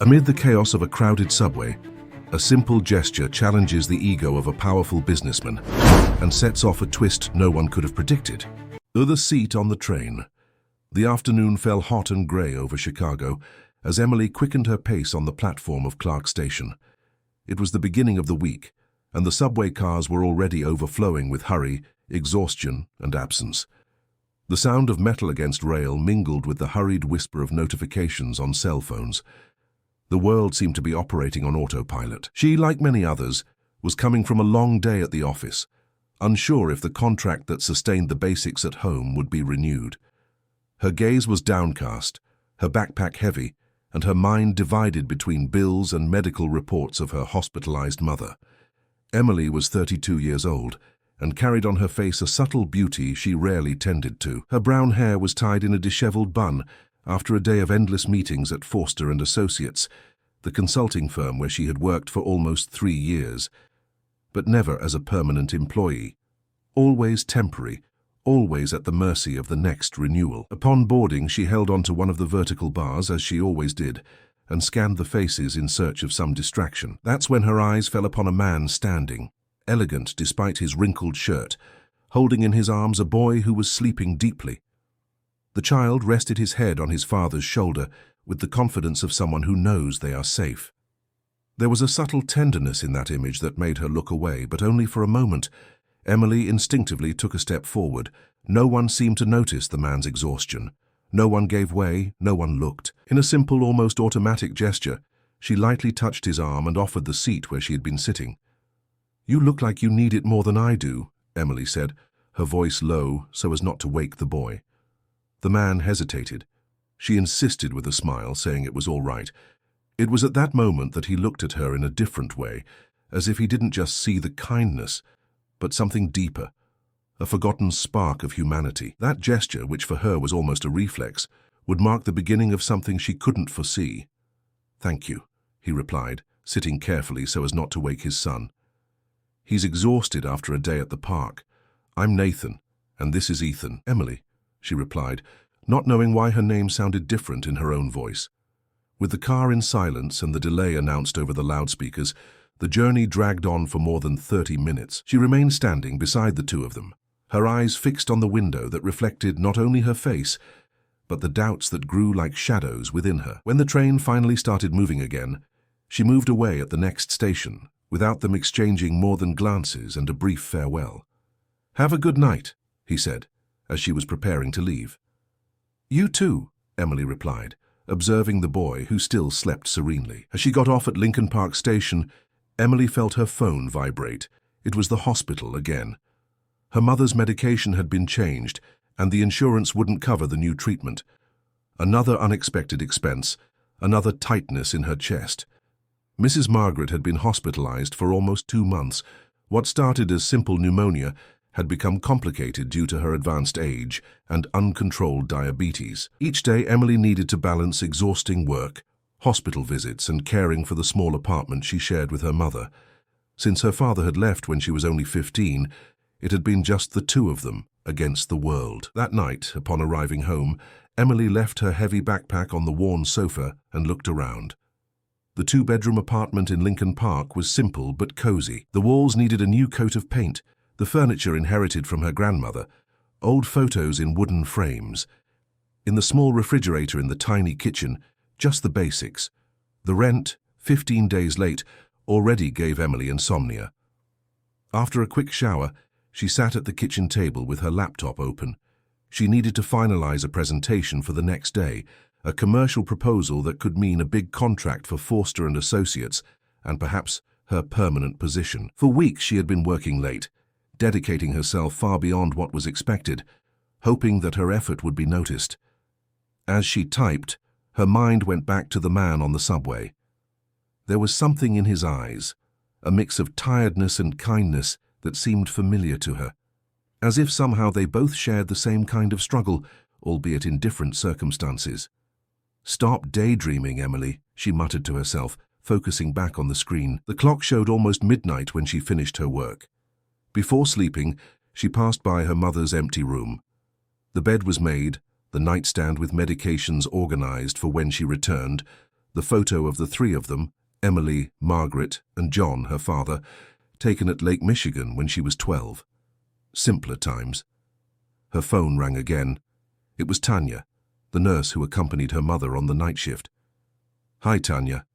Amid the chaos of a crowded subway, a simple gesture challenges the ego of a powerful businessman and sets off a twist no one could have predicted. The seat on the train. The afternoon fell hot and grey over Chicago as Emily quickened her pace on the platform of Clark Station. It was the beginning of the week, and the subway cars were already overflowing with hurry, exhaustion, and absence. The sound of metal against rail mingled with the hurried whisper of notifications on cell phones. The world seemed to be operating on autopilot. She, like many others, was coming from a long day at the office, unsure if the contract that sustained the basics at home would be renewed. Her gaze was downcast, her backpack heavy, and her mind divided between bills and medical reports of her hospitalized mother. Emily was 32 years old and carried on her face a subtle beauty she rarely tended to. Her brown hair was tied in a disheveled bun after a day of endless meetings at Forster & Associates, the consulting firm where she had worked for almost 3 years, but never as a permanent employee. Always temporary, always at the mercy of the next renewal. Upon boarding, she held onto one of the vertical bars, as she always did, and scanned the faces in search of some distraction. That's when her eyes fell upon a man standing, elegant despite his wrinkled shirt, holding in his arms a boy who was sleeping deeply. The child rested his head on his father's shoulder with the confidence of someone who knows they are safe. There was a subtle tenderness in that image that made her look away, but only for a moment. Emily instinctively took a step forward. No one seemed to notice the man's exhaustion. No one gave way, no one looked. In a simple, almost automatic gesture, she lightly touched his arm and offered the seat where she had been sitting. "You look like you need it more than I do," Emily said, her voice low so as not to wake the boy. The man hesitated. She insisted with a smile, saying it was all right. It was at that moment that he looked at her in a different way, as if he didn't just see the kindness, but something deeper, a forgotten spark of humanity. That gesture, which for her was almost a reflex, would mark the beginning of something she couldn't foresee. "Thank you," he replied, sitting carefully so as not to wake his son. "He's exhausted after a day at the park. I'm Nathan, and this is Ethan." "Emily," she replied, not knowing why her name sounded different in her own voice. With the car in silence and the delay announced over the loudspeakers, the journey dragged on for more than 30 minutes. She remained standing beside the two of them, her eyes fixed on the window that reflected not only her face, but the doubts that grew like shadows within her. When the train finally started moving again, she moved away at the next station, without them exchanging more than glances and a brief farewell. "Have a good night," he said, as she was preparing to leave. "You too," Emily replied, observing the boy, who still slept serenely. As she got off at Lincoln Park Station, Emily felt her phone vibrate. It was the hospital again. Her mother's medication had been changed, and the insurance wouldn't cover the new treatment. Another unexpected expense, another tightness in her chest. Mrs. Margaret had been hospitalized for almost 2 months. What started as simple pneumonia had become complicated due to her advanced age and uncontrolled diabetes. Each day, Emily needed to balance exhausting work, hospital visits, and caring for the small apartment she shared with her mother. Since her father had left when she was only 15, it had been just the two of them against the world. That night, upon arriving home, Emily left her heavy backpack on the worn sofa and looked around. The 2-bedroom apartment in Lincoln Park was simple but cozy. The walls needed a new coat of paint, the furniture inherited from her grandmother, old photos in wooden frames. In the small refrigerator in the tiny kitchen, just the basics. The rent, 15 days late, already gave Emily insomnia. After a quick shower, she sat at the kitchen table with her laptop open. She needed to finalize a presentation for the next day, a commercial proposal that could mean a big contract for Forster & Associates and perhaps her permanent position. For weeks she had been working late, dedicating herself far beyond what was expected, hoping that her effort would be noticed. As she typed, her mind went back to the man on the subway. There was something in his eyes, a mix of tiredness and kindness that seemed familiar to her, as if somehow they both shared the same kind of struggle, albeit in different circumstances. "Stop daydreaming, Emily," she muttered to herself, focusing back on the screen. The clock showed almost midnight when she finished her work. Before sleeping, she passed by her mother's empty room. The bed was made, the nightstand with medications organized for when she returned, The photo of the three of them, Emily, Margaret, and John, her father, taken at Lake Michigan when she was 12. Simpler times. Her phone rang again. It was Tanya, the nurse who accompanied her mother on the night shift. "Hi, Tanya.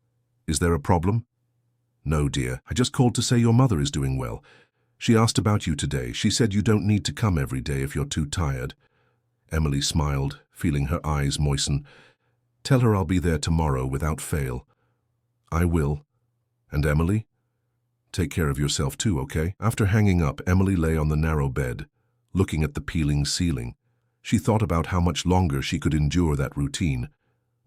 Is there a problem?" "No, dear. I just called to say your mother is doing well. She asked about you today. She said you don't need to come every day if you're too tired." Emily smiled, feeling her eyes moisten. "Tell her I'll be there tomorrow without fail." "I will. And Emily? Take care of yourself too, okay?" After hanging up, Emily lay on the narrow bed, looking at the peeling ceiling. She thought about how much longer she could endure that routine.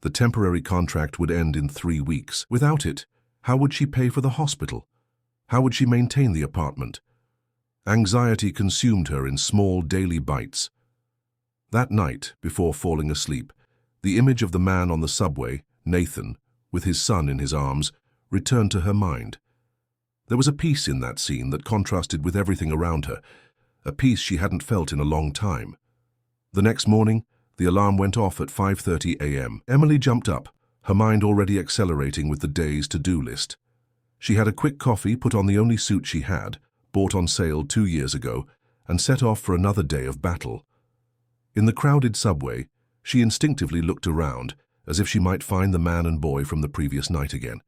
The temporary contract would end in 3 weeks. Without it, how would she pay for the hospital? How would she maintain the apartment? Anxiety consumed her in small daily bites. That night, before falling asleep, the image of the man on the subway, Nathan, with his son in his arms, returned to her mind. There was a peace in that scene that contrasted with everything around her, a peace she hadn't felt in a long time. The next morning, the alarm went off at 5:30 a.m. Emily jumped up, her mind already accelerating with the day's to-do list. She had a quick coffee, put on the only suit she had, bought on sale 2 years ago, and set off for another day of battle. In the crowded subway, she instinctively looked around, as if she might find the man and boy from the previous night again.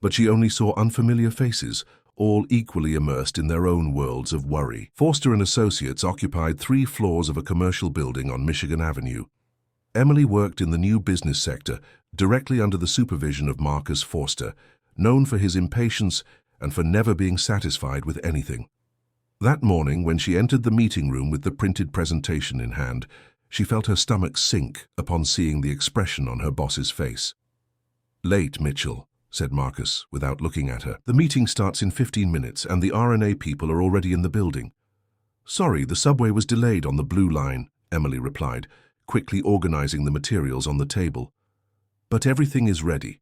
But she only saw unfamiliar faces, all equally immersed in their own worlds of worry. Forster and Associates occupied 3 floors of a commercial building on Michigan Avenue. Emily worked in the new business sector, directly under the supervision of Marcus Forster, known for his impatience and for never being satisfied with anything. That morning, when she entered the meeting room with the printed presentation in hand, she felt her stomach sink upon seeing the expression on her boss's face. "Late, Mitchell," said Marcus, without looking at her. "The meeting starts in 15 minutes, and the RNA people are already in the building." "Sorry, the subway was delayed on the Blue Line," Emily replied, quickly organizing the materials on the table. "But everything is ready."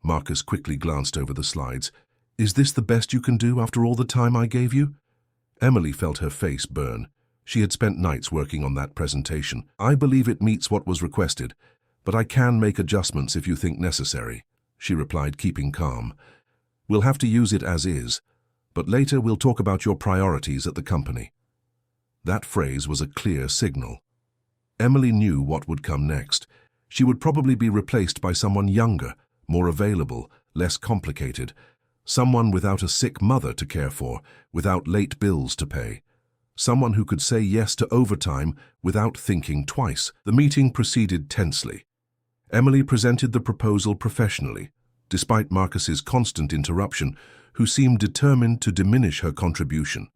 Marcus quickly glanced over the slides. "Is this the best you can do after all the time I gave you?" Emily felt her face burn. She had spent nights working on that presentation. "I believe it meets what was requested, but I can make adjustments if you think necessary," she replied, keeping calm. "We'll have to use it as is, but later we'll talk about your priorities at the company." That phrase was a clear signal. Emily knew what would come next. She would probably be replaced by someone younger, more available, less complicated, someone without a sick mother to care for, without late bills to pay, someone who could say yes to overtime without thinking twice. The meeting proceeded tensely. Emily presented the proposal professionally, despite Marcus's constant interruption, who seemed determined to diminish her contribution.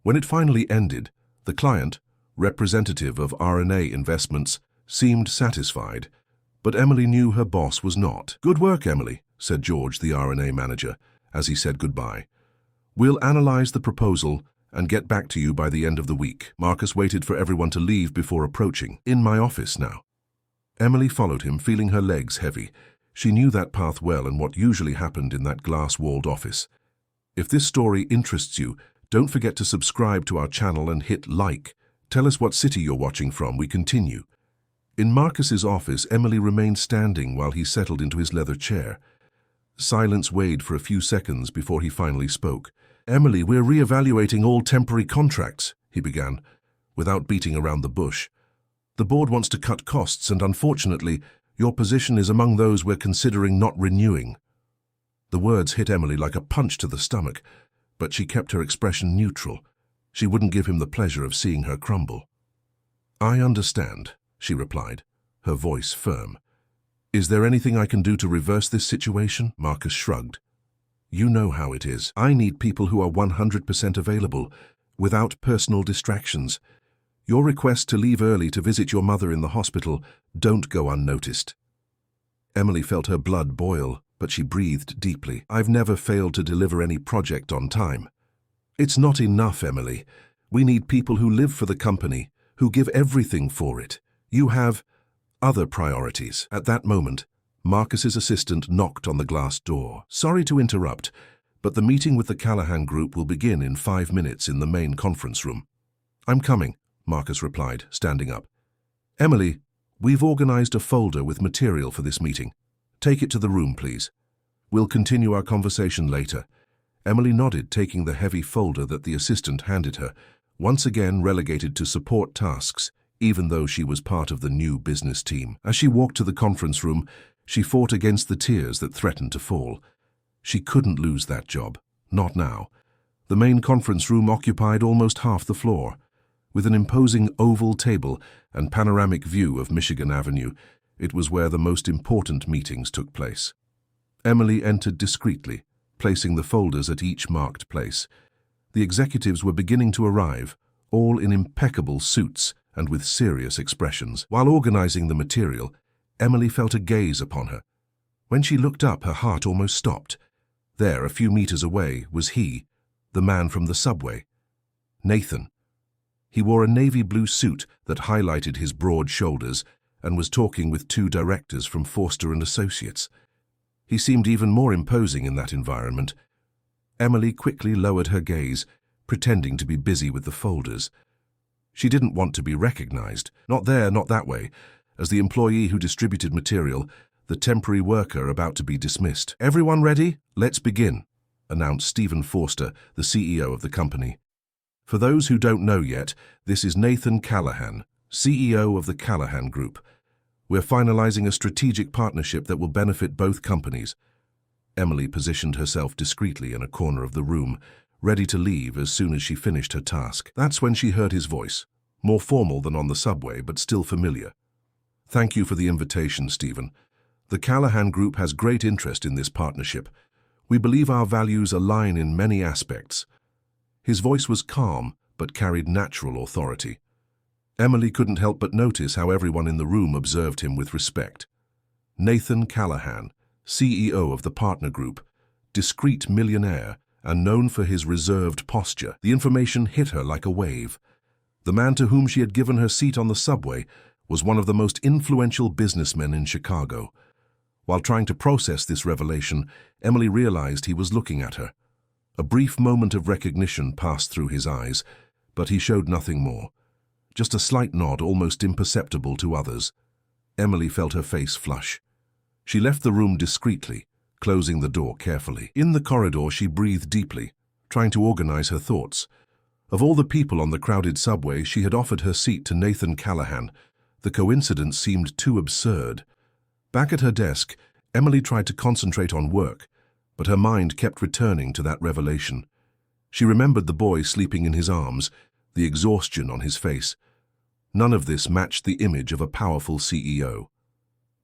When it finally ended, the client, representative of RNA Investments, seemed satisfied, but Emily knew her boss was not. "Good work, Emily," said George, the RNA manager, as he said goodbye. "We'll analyze the proposal and get back to you by the end of the week." Marcus waited for everyone to leave before approaching. "In my office now." Emily followed him, feeling her legs heavy. She knew that path well and what usually happened in that glass-walled office. If this story interests you, don't forget to subscribe to our channel and hit like. Tell us what city you're watching from. We continue. In Marcus's office, Emily remained standing while he settled into his leather chair. Silence weighed for a few seconds before he finally spoke. "Emily, we're re-evaluating all temporary contracts," he began, without beating around the bush. "The board wants to cut costs, and unfortunately, your position is among those we're considering not renewing." The words hit Emily like a punch to the stomach, but she kept her expression neutral. She wouldn't give him the pleasure of seeing her crumble. "I understand," she replied, her voice firm. "Is there anything I can do to reverse this situation?" Marcus shrugged. "You know how it is. I need people who are 100% available, without personal distractions. Your request to leave early to visit your mother in the hospital don't go unnoticed." Emily felt her blood boil, but she breathed deeply. "I've never failed to deliver any project on time." "It's not enough, Emily. We need people who live for the company, who give everything for it. You have other priorities." At that moment, Marcus's assistant knocked on the glass door. "Sorry to interrupt, but the meeting with the Callahan Group will begin in 5 minutes in the main conference room." "I'm coming," Marcus replied, standing up. "Emily, we've organized a folder with material for this meeting. Take it to the room, please. We'll continue our conversation later. Emily nodded, taking the heavy folder that the assistant handed her, once again relegated to support tasks, even though she was part of the new business team. As she walked to the conference room, she fought against the tears that threatened to fall. She couldn't lose that job. Not now. The main conference room occupied almost half the floor. With an imposing oval table and panoramic view of Michigan Avenue, it was where the most important meetings took place. Emily entered discreetly, placing the folders at each marked place. The executives were beginning to arrive, all in impeccable suits and with serious expressions. While organizing the material, Emily felt a gaze upon her. When she looked up, her heart almost stopped. There, a few meters away, was he, the man from the subway. Nathan. He wore a navy blue suit that highlighted his broad shoulders and was talking with two directors from Forster & Associates. He seemed even more imposing in that environment. Emily quickly lowered her gaze, pretending to be busy with the folders. She didn't want to be recognized. Not there, not that way. As the employee who distributed material, the temporary worker about to be dismissed. "Everyone ready? Let's begin," announced Stephen Forster, the CEO of the company. For those who don't know yet, this is Nathan Callahan, CEO of the Callahan Group. We're finalizing a strategic partnership that will benefit both companies. Emily positioned herself discreetly in a corner of the room, ready to leave as soon as she finished her task. That's when she heard his voice, more formal than on the subway, but still familiar. "Thank you for the invitation, Stephen. The Callahan Group has great interest in this partnership. We believe our values align in many aspects." His voice was calm, but carried natural authority. Emily couldn't help but notice how everyone in the room observed him with respect. Nathan Callahan, CEO of the partner group, discreet millionaire, and known for his reserved posture. The information hit her like a wave. The man to whom she had given her seat on the subway was one of the most influential businessmen in Chicago. While trying to process this revelation, Emily realized he was looking at her. A brief moment of recognition passed through his eyes, but he showed nothing more. Just a slight nod, almost imperceptible to others. Emily felt her face flush. She left the room discreetly, closing the door carefully. In the corridor, she breathed deeply, trying to organize her thoughts. Of all the people on the crowded subway, she had offered her seat to Nathan Callahan. The coincidence seemed too absurd. Back at her desk, Emily tried to concentrate on work, but her mind kept returning to that revelation. She remembered the boy sleeping in his arms, the exhaustion on his face. None of this matched the image of a powerful CEO.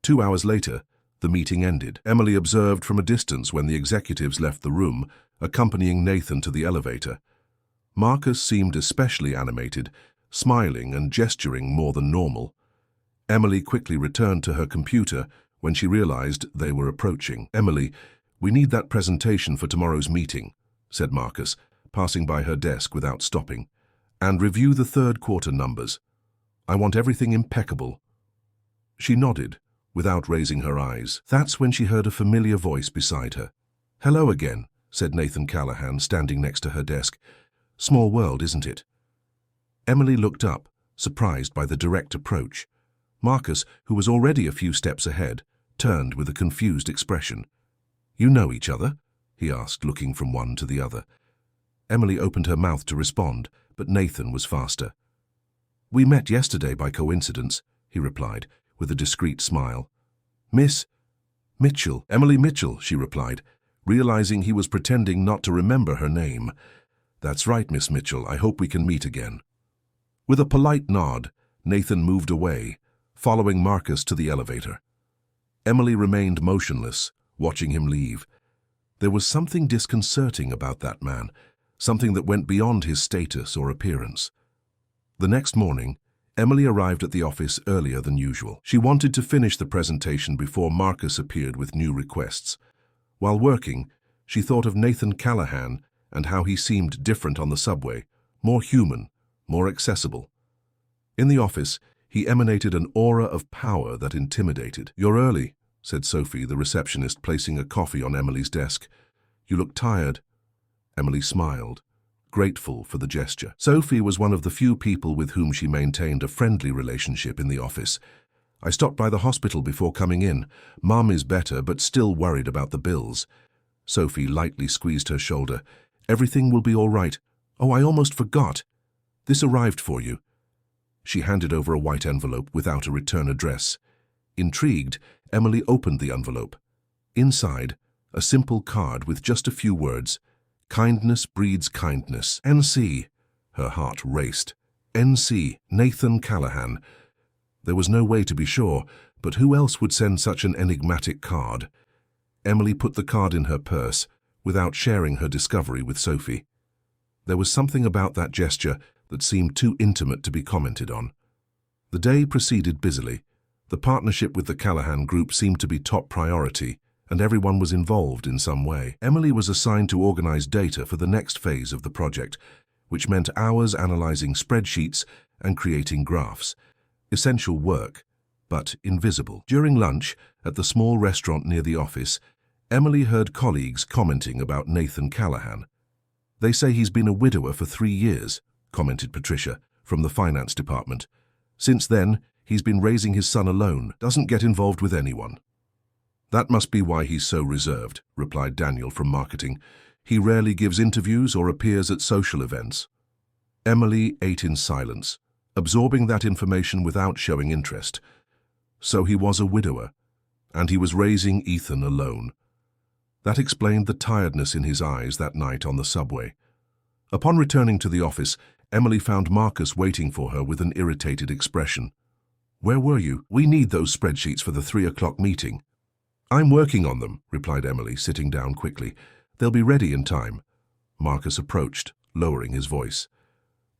2 hours later, the meeting ended. Emily observed from a distance when the executives left the room, accompanying Nathan to the elevator. Marcus seemed especially animated, smiling and gesturing more than normal. Emily quickly returned to her computer when she realized they were approaching. "Emily, we need that presentation for tomorrow's meeting," said Marcus, passing by her desk without stopping. "And review the third quarter numbers. I want everything impeccable." She nodded, without raising her eyes. That's when she heard a familiar voice beside her. "Hello again," said Nathan Callahan, standing next to her desk. "Small world, isn't it?" Emily looked up, surprised by the direct approach. Marcus, who was already a few steps ahead, turned with a confused expression. "You know each other?" he asked, looking from one to the other. Emily opened her mouth to respond, but Nathan was faster. "We met yesterday by coincidence," he replied, with a discreet smile. "Miss Mitchell." "Emily Mitchell," she replied, realizing he was pretending not to remember her name. "That's right, Miss Mitchell. I hope we can meet again." With a polite nod, Nathan moved away, following Marcus to the elevator. Emily remained motionless, watching him leave. There was something disconcerting about that man, something that went beyond his status or appearance. The next morning, Emily arrived at the office earlier than usual. She wanted to finish the presentation before Marcus appeared with new requests. While working, she thought of Nathan Callahan and how he seemed different on the subway, more human, more accessible. In the office, he emanated an aura of power that intimidated. "You're early," said Sophie, the receptionist, placing a coffee on Emily's desk. "You look tired." Emily smiled, grateful for the gesture. Sophie was one of the few people with whom she maintained a friendly relationship in the office. I stopped by the hospital before coming in. Mom is better, but still worried about the bills. Sophie lightly squeezed her shoulder. Everything will be all right. Oh, I almost forgot. This arrived for you. She handed over a white envelope without a return address. Intrigued, Emily opened the envelope. Inside, a simple card with just a few words. Kindness breeds kindness. N.C. Her heart raced. N.C. Nathan Callahan. There was no way to be sure, but who else would send such an enigmatic card? Emily put the card in her purse, without sharing her discovery with Sophie. There was something about that gesture that seemed too intimate to be commented on. The day proceeded busily. The partnership with the Callahan Group seemed to be top priority, and everyone was involved in some way. Emily was assigned to organize data for the next phase of the project, which meant hours analyzing spreadsheets and creating graphs. Essential work, but invisible. During lunch, at the small restaurant near the office, Emily heard colleagues commenting about Nathan Callahan. They say he's been a widower for 3 years, commented Patricia, from the finance department. Since then, he's been raising his son alone, doesn't get involved with anyone. That must be why he's so reserved, replied Daniel from marketing. He rarely gives interviews or appears at social events. Emily ate in silence, absorbing that information without showing interest. So he was a widower, and he was raising Ethan alone. That explained the tiredness in his eyes that night on the subway. Upon returning to the office, Emily found Marcus waiting for her with an irritated expression. "Where were you? We need those spreadsheets for the 3 o'clock meeting." "I'm working on them," replied Emily, sitting down quickly. "They'll be ready in time." Marcus approached, lowering his voice.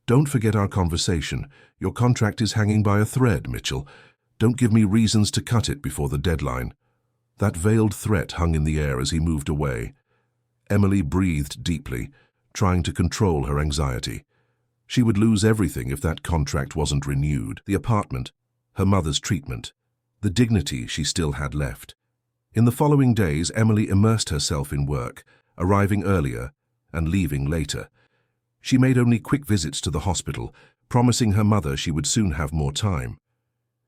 "Don't forget our conversation. Your contract is hanging by a thread, Mitchell. Don't give me reasons to cut it before the deadline." That veiled threat hung in the air as he moved away. Emily breathed deeply, trying to control her anxiety. She would lose everything if that contract wasn't renewed. The apartment, her mother's treatment, the dignity she still had left. In the following days, Emily immersed herself in work, arriving earlier and leaving later. She made only quick visits to the hospital, promising her mother she would soon have more time.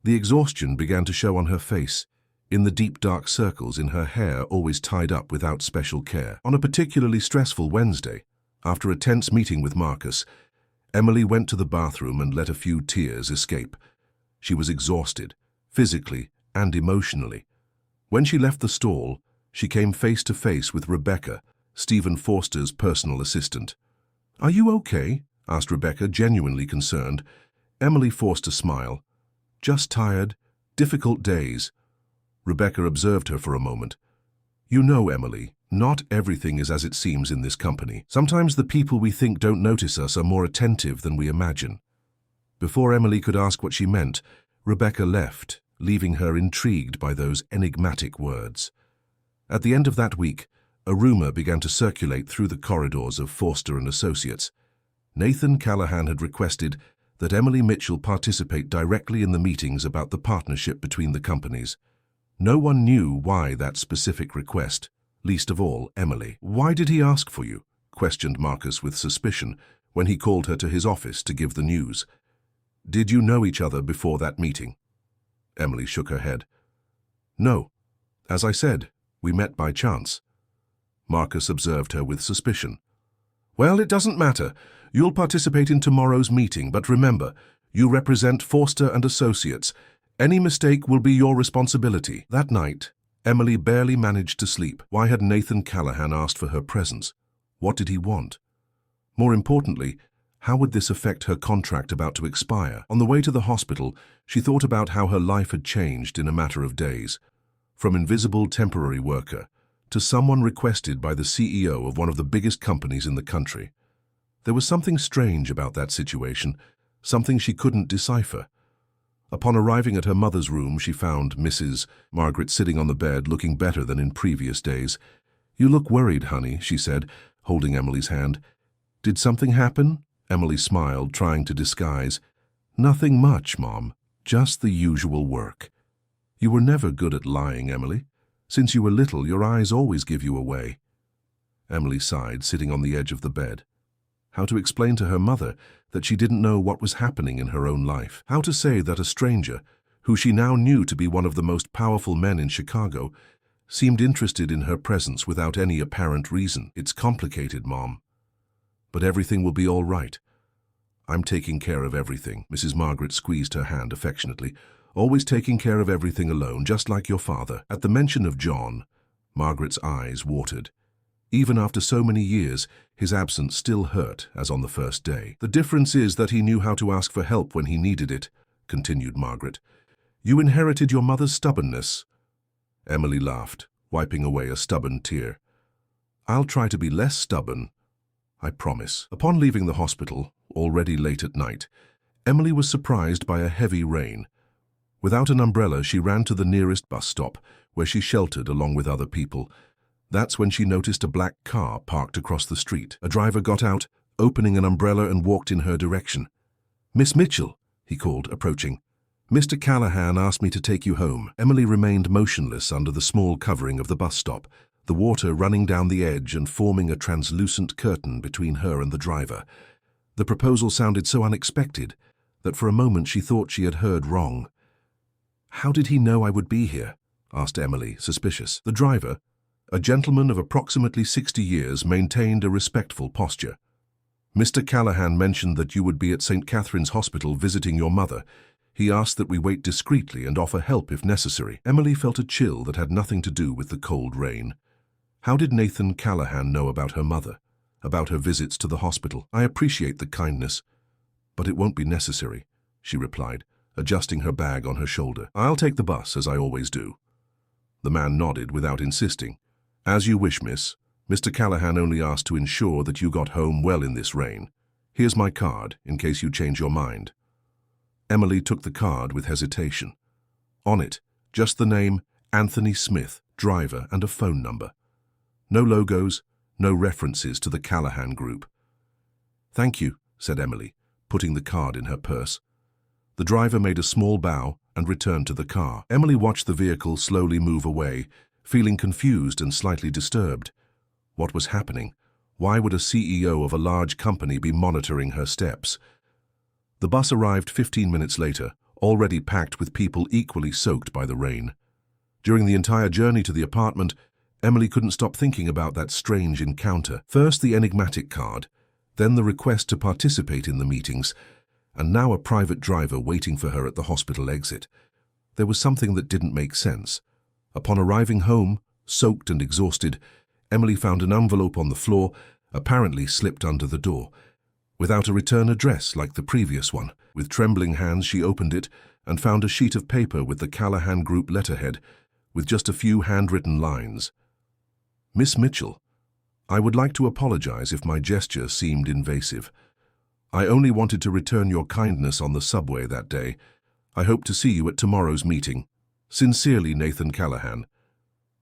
The exhaustion began to show on her face, in the deep dark circles in her hair always tied up without special care. On a particularly stressful Wednesday, after a tense meeting with Marcus, Emily went to the bathroom and let a few tears escape. She was exhausted, physically and emotionally. When she left the stall, she came face to face with Rebecca, Stephen Forster's personal assistant. "Are you okay?" asked Rebecca, genuinely concerned. Emily forced a smile. "Just tired. Difficult days." Rebecca observed her for a moment. "You know, Emily, not everything is as it seems in this company. Sometimes the people we think don't notice us are more attentive than we imagine." Before Emily could ask what she meant, Rebecca left, leaving her intrigued by those enigmatic words. At the end of that week, a rumor began to circulate through the corridors of Forster and Associates. Nathan Callahan had requested that Emily Mitchell participate directly in the meetings about the partnership between the companies. No one knew why that specific request, least of all Emily. "Why did he ask for you?" questioned Marcus with suspicion when he called her to his office to give the news. "Did you know each other before that meeting?" Emily shook her head. "No. As I said, we met by chance." Marcus observed her with suspicion. "Well, it doesn't matter. You'll participate in tomorrow's meeting, but remember, you represent Forster and Associates. Any mistake will be your responsibility." That night, Emily barely managed to sleep. Why had Nathan Callahan asked for her presence? What did he want? More importantly, how would this affect her contract about to expire? On the way to the hospital, she thought about how her life had changed in a matter of days. From invisible temporary worker to someone requested by the CEO of one of the biggest companies in the country. There was something strange about that situation, something she couldn't decipher. Upon arriving at her mother's room, she found Mrs. Margaret sitting on the bed, looking better than in previous days. "You look worried, honey," she said, holding Emily's hand. "Did something happen?" Emily smiled, trying to disguise. "Nothing much, Mom. Just the usual work." "You were never good at lying, Emily. Since you were little, your eyes always give you away." Emily sighed, sitting on the edge of the bed. How to explain to her mother that she didn't know what was happening in her own life? How to say that a stranger, who she now knew to be one of the most powerful men in Chicago, seemed interested in her presence without any apparent reason. "It's complicated, Mom. But everything will be all right. I'm taking care of everything." Mrs. Margaret squeezed her hand affectionately. "Always taking care of everything alone, just like your father." At the mention of John, Margaret's eyes watered. Even after so many years, his absence still hurt, as on the first day. "The difference is that he knew how to ask for help when he needed it," continued Margaret. "You inherited your mother's stubbornness." Emily laughed, wiping away a stubborn tear. "I'll try to be less stubborn, I promise." Upon leaving the hospital, already late at night, Emily was surprised by a heavy rain. Without an umbrella, she ran to the nearest bus stop, where she sheltered along with other people. That's when she noticed a black car parked across the street. A driver got out, opening an umbrella, and walked in her direction. "Miss Mitchell," he called, approaching. "Mr. Callahan asked me to take you home." Emily remained motionless under the small covering of the bus stop, the water running down the edge and forming a translucent curtain between her and the driver. The proposal sounded so unexpected that for a moment she thought she had heard wrong. "How did he know I would be here?" asked Emily, suspicious. The driver, a gentleman of approximately 60 years, maintained a respectful posture. "Mr. Callahan mentioned that you would be at St. Catherine's Hospital visiting your mother. He asked that we wait discreetly and offer help if necessary." Emily felt a chill that had nothing to do with the cold rain. How did Nathan Callahan know about her mother, about her visits to the hospital? "I appreciate the kindness, but it won't be necessary," she replied, adjusting her bag on her shoulder. "I'll take the bus, as I always do." The man nodded without insisting. "As you wish, miss. Mr. Callahan only asked to ensure that you got home well in this rain. Here's my card, in case you change your mind." Emily took the card with hesitation. On it, just the name Anthony Smith, driver, and a phone number. No logos, no references to the Callahan group. "Thank you," said Emily, putting the card in her purse. The driver made a small bow and returned to the car. Emily watched the vehicle slowly move away, feeling confused and slightly disturbed. What was happening? Why would a CEO of a large company be monitoring her steps? The bus arrived 15 minutes later, already packed with people equally soaked by the rain. During the entire journey to the apartment, Emily couldn't stop thinking about that strange encounter. First the enigmatic card, then the request to participate in the meetings, and now a private driver waiting for her at the hospital exit. There was something that didn't make sense. Upon arriving home, soaked and exhausted, Emily found an envelope on the floor, apparently slipped under the door. Without a return address like the previous one. With trembling hands she opened it and found a sheet of paper with the Callahan Group letterhead, with just a few handwritten lines. "Miss Mitchell, I would like to apologize if my gesture seemed invasive. I only wanted to return your kindness on the subway that day. I hope to see you at tomorrow's meeting. Sincerely, Nathan Callahan."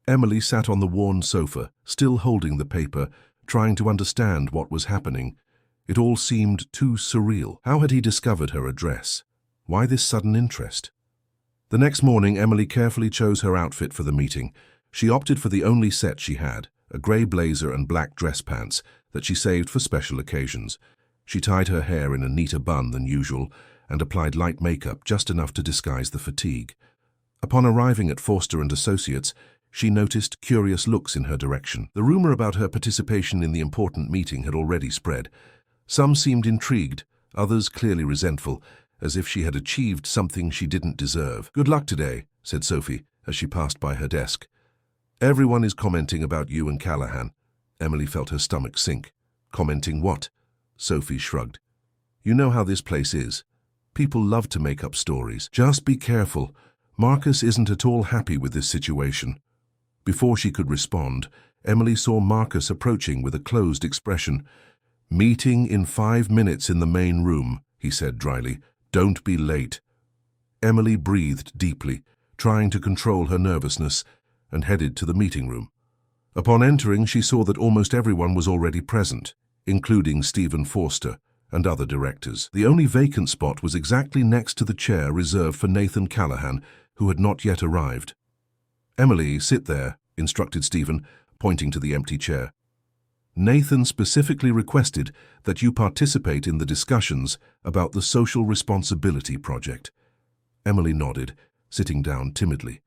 Emily sat on the worn sofa, still holding the paper, trying to understand what was happening. It all seemed too surreal. How had he discovered her address? Why this sudden interest? The next morning, Emily carefully chose her outfit for the meeting. She opted for the only set she had, a grey blazer and black dress pants that she saved for special occasions. She tied her hair in a neater bun than usual and applied light makeup, just enough to disguise the fatigue. Upon arriving at Forster & Associates, she noticed curious looks in her direction. The rumor about her participation in the important meeting had already spread. Some seemed intrigued, others clearly resentful, as if she had achieved something she didn't deserve. "Good luck today," said Sophie, as she passed by her desk. "Everyone is commenting about you and Callahan." Emily felt her stomach sink. "Commenting what?" Sophie shrugged. "You know how this place is. People love to make up stories. Just be careful. Marcus isn't at all happy with this situation." Before she could respond, Emily saw Marcus approaching with a closed expression. "Meeting in 5 minutes in the main room," he said dryly. "Don't be late." Emily breathed deeply, trying to control her nervousness, and headed to the meeting room. Upon entering, she saw that almost everyone was already present, including Stephen Forster and other directors. The only vacant spot was exactly next to the chair reserved for Nathan Callahan, who had not yet arrived. "Emily, sit there," instructed Stephen, pointing to the empty chair. "Nathan specifically requested that you participate in the discussions about the Social Responsibility Project." Emily nodded, sitting down timidly.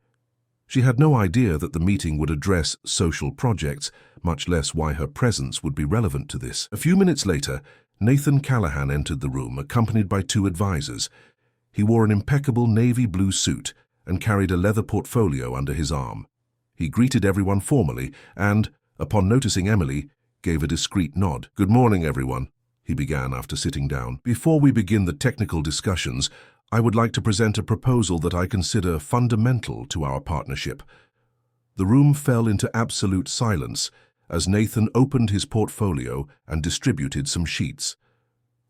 She had no idea that the meeting would address social projects, much less why her presence would be relevant to this. A few minutes later, Nathan Callahan entered the room, accompanied by 2 advisors. He wore an impeccable navy blue suit and carried a leather portfolio under his arm. He greeted everyone formally and, upon noticing Emily, gave a discreet nod. "Good morning, everyone," he began after sitting down. "Before we begin the technical discussions, I would like to present a proposal that I consider fundamental to our partnership." The room fell into absolute silence as Nathan opened his portfolio and distributed some sheets.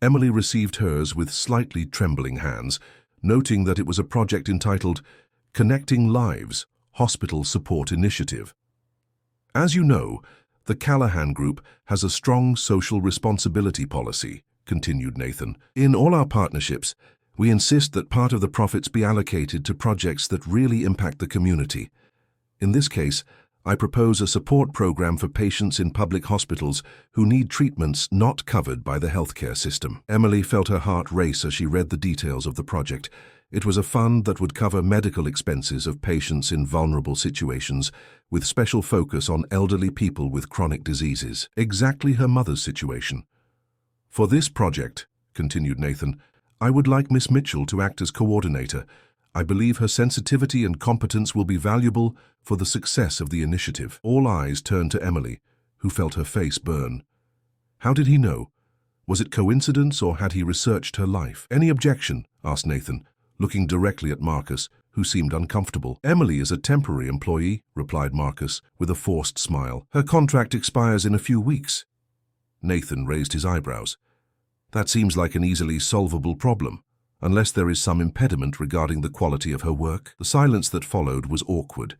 Emily received hers with slightly trembling hands, noting that it was a project entitled Connecting Lives, Hospital Support Initiative. "As you know, the Callahan Group has a strong social responsibility policy," continued Nathan. "In all our partnerships, we insist that part of the profits be allocated to projects that really impact the community. In this case, I propose a support program for patients in public hospitals who need treatments not covered by the healthcare system." Emily felt her heart race as she read the details of the project. It was a fund that would cover medical expenses of patients in vulnerable situations, with special focus on elderly people with chronic diseases. Exactly her mother's situation. "For this project," continued Nathan, "I would like Miss Mitchell to act as coordinator. I believe her sensitivity and competence will be valuable for the success of the initiative." All eyes turned to Emily, who felt her face burn. How did he know? Was it coincidence, or had he researched her life? "Any objection?" asked Nathan, looking directly at Marcus, who seemed uncomfortable. "Emily is a temporary employee," replied Marcus, with a forced smile. "Her contract expires in a few weeks." Nathan raised his eyebrows. "That seems like an easily solvable problem, unless there is some impediment regarding the quality of her work." The silence that followed was awkward.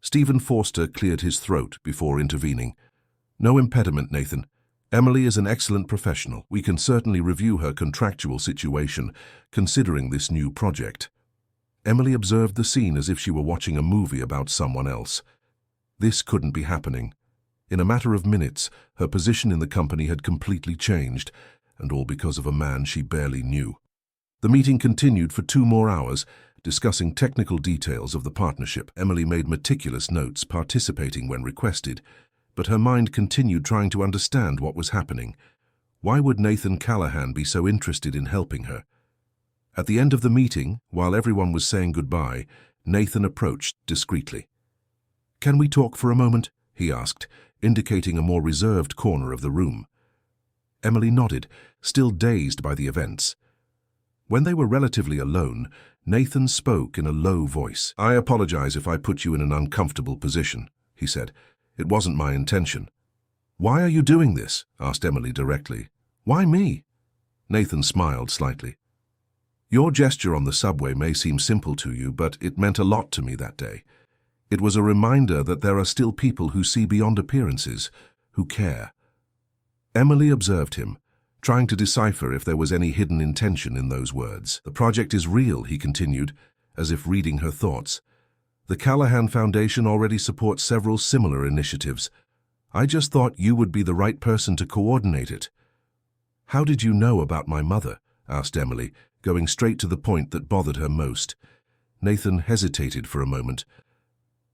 Stephen Forster cleared his throat before intervening. "No impediment, Nathan. Emily is an excellent professional. We can certainly review her contractual situation, considering this new project." Emily observed the scene as if she were watching a movie about someone else. This couldn't be happening. In a matter of minutes, her position in the company had completely changed, and all because of a man she barely knew. The meeting continued for 2 more hours, discussing technical details of the partnership. Emily made meticulous notes, participating when requested, but her mind continued trying to understand what was happening. Why would Nathan Callahan be so interested in helping her? At the end of the meeting, while everyone was saying goodbye, Nathan approached discreetly. "Can we talk for a moment?" he asked, indicating a more reserved corner of the room. Emily nodded, still dazed by the events. When they were relatively alone, Nathan spoke in a low voice. "I apologize if I put you in an uncomfortable position," he said. "It wasn't my intention." "Why are you doing this?" asked Emily directly. "Why me?" Nathan smiled slightly. "Your gesture on the subway may seem simple to you, but it meant a lot to me that day. It was a reminder that there are still people who see beyond appearances, who care." Emily observed him, trying to decipher if there was any hidden intention in those words. "The project is real," he continued, as if reading her thoughts. "The Callahan Foundation already supports several similar initiatives. I just thought you would be the right person to coordinate it." "How did you know about my mother?" asked Emily, going straight to the point that bothered her most. Nathan hesitated for a moment.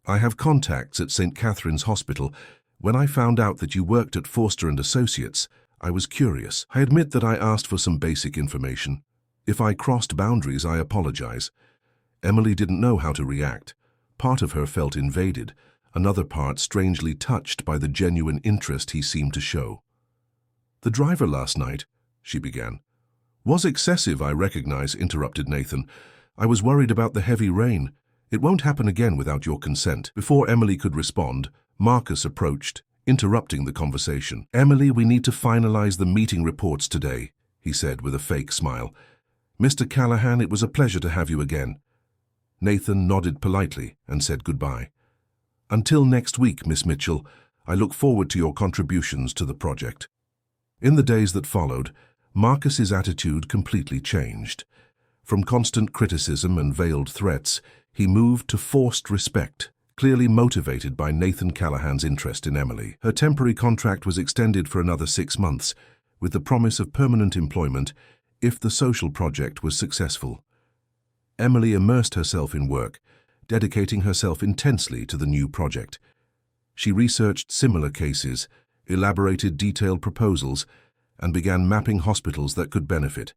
"I have contacts at St. Catherine's Hospital. When I found out that you worked at Forster & Associates, I was curious. I admit that I asked for some basic information. If I crossed boundaries, I apologize." Emily didn't know how to react. Part of her felt invaded, another part strangely touched by the genuine interest he seemed to show. "The driver last night," she began. "Was excessive, I recognize," interrupted Nathan. "I was worried about the heavy rain. It won't happen again without your consent." Before Emily could respond, Marcus approached, interrupting the conversation. "Emily, we need to finalize the meeting reports today," he said with a fake smile. "Mr. Callahan, it was a pleasure to have you again." Nathan nodded politely and said goodbye. "Until next week, Miss Mitchell, I look forward to your contributions to the project." In the days that followed, Marcus's attitude completely changed. From constant criticism and veiled threats, he moved to forced respect, clearly motivated by Nathan Callahan's interest in Emily. Her temporary contract was extended for another 6 months, with the promise of permanent employment if the social project was successful. Emily immersed herself in work, dedicating herself intensely to the new project. She researched similar cases, elaborated detailed proposals, and began mapping hospitals that could benefit.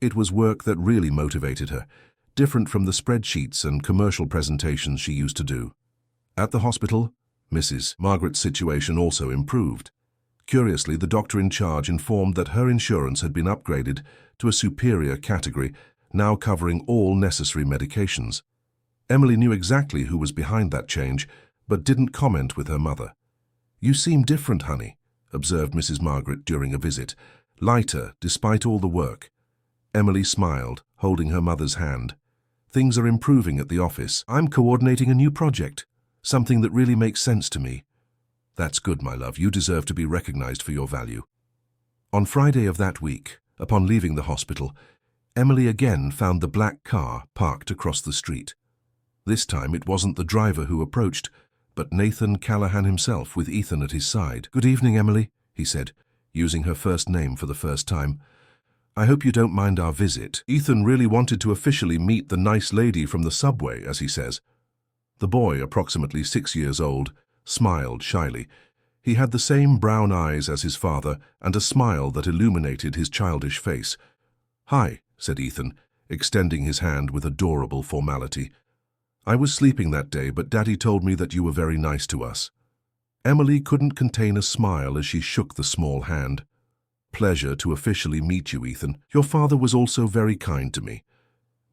It was work that really motivated her, different from the spreadsheets and commercial presentations she used to do. At the hospital, Mrs. Margaret's situation also improved. Curiously, the doctor in charge informed that her insurance had been upgraded to a superior category, now covering all necessary medications. Emily knew exactly who was behind that change, but didn't comment with her mother. "You seem different, honey," observed Mrs. Margaret during a visit, lighter despite all the work. Emily smiled, holding her mother's hand. "Things are improving at the office. I'm coordinating a new project, something that really makes sense to me." "That's good, my love. You deserve to be recognized for your value." On Friday of that week, upon leaving the hospital, Emily again found the black car parked across the street. This time it wasn't the driver who approached, but Nathan Callahan himself with Ethan at his side. "Good evening, Emily," he said, using her first name for the first time. "I hope you don't mind our visit. Ethan really wanted to officially meet the nice lady from the subway, as he says." The boy, approximately 6 years old, smiled shyly. He had the same brown eyes as his father and a smile that illuminated his childish face. "Hi," said Ethan, extending his hand with adorable formality. "I was sleeping that day, but Daddy told me that you were very nice to us." Emily couldn't contain a smile as she shook the small hand. "Pleasure to officially meet you, Ethan. Your father was also very kind to me."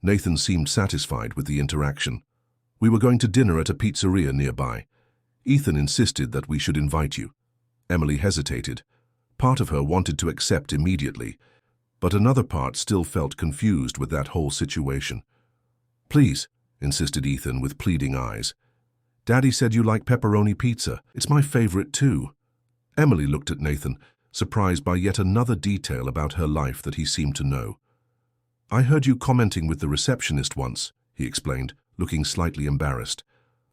Nathan seemed satisfied with the interaction. "We were going to dinner at a pizzeria nearby. Ethan insisted that we should invite you." Emily hesitated. Part of her wanted to accept immediately, but another part still felt confused with that whole situation. "Please," insisted Ethan with pleading eyes. "Daddy said you like pepperoni pizza. It's my favorite too." Emily looked at Nathan, surprised by yet another detail about her life that he seemed to know. "I heard you commenting with the receptionist once," he explained, looking slightly embarrassed.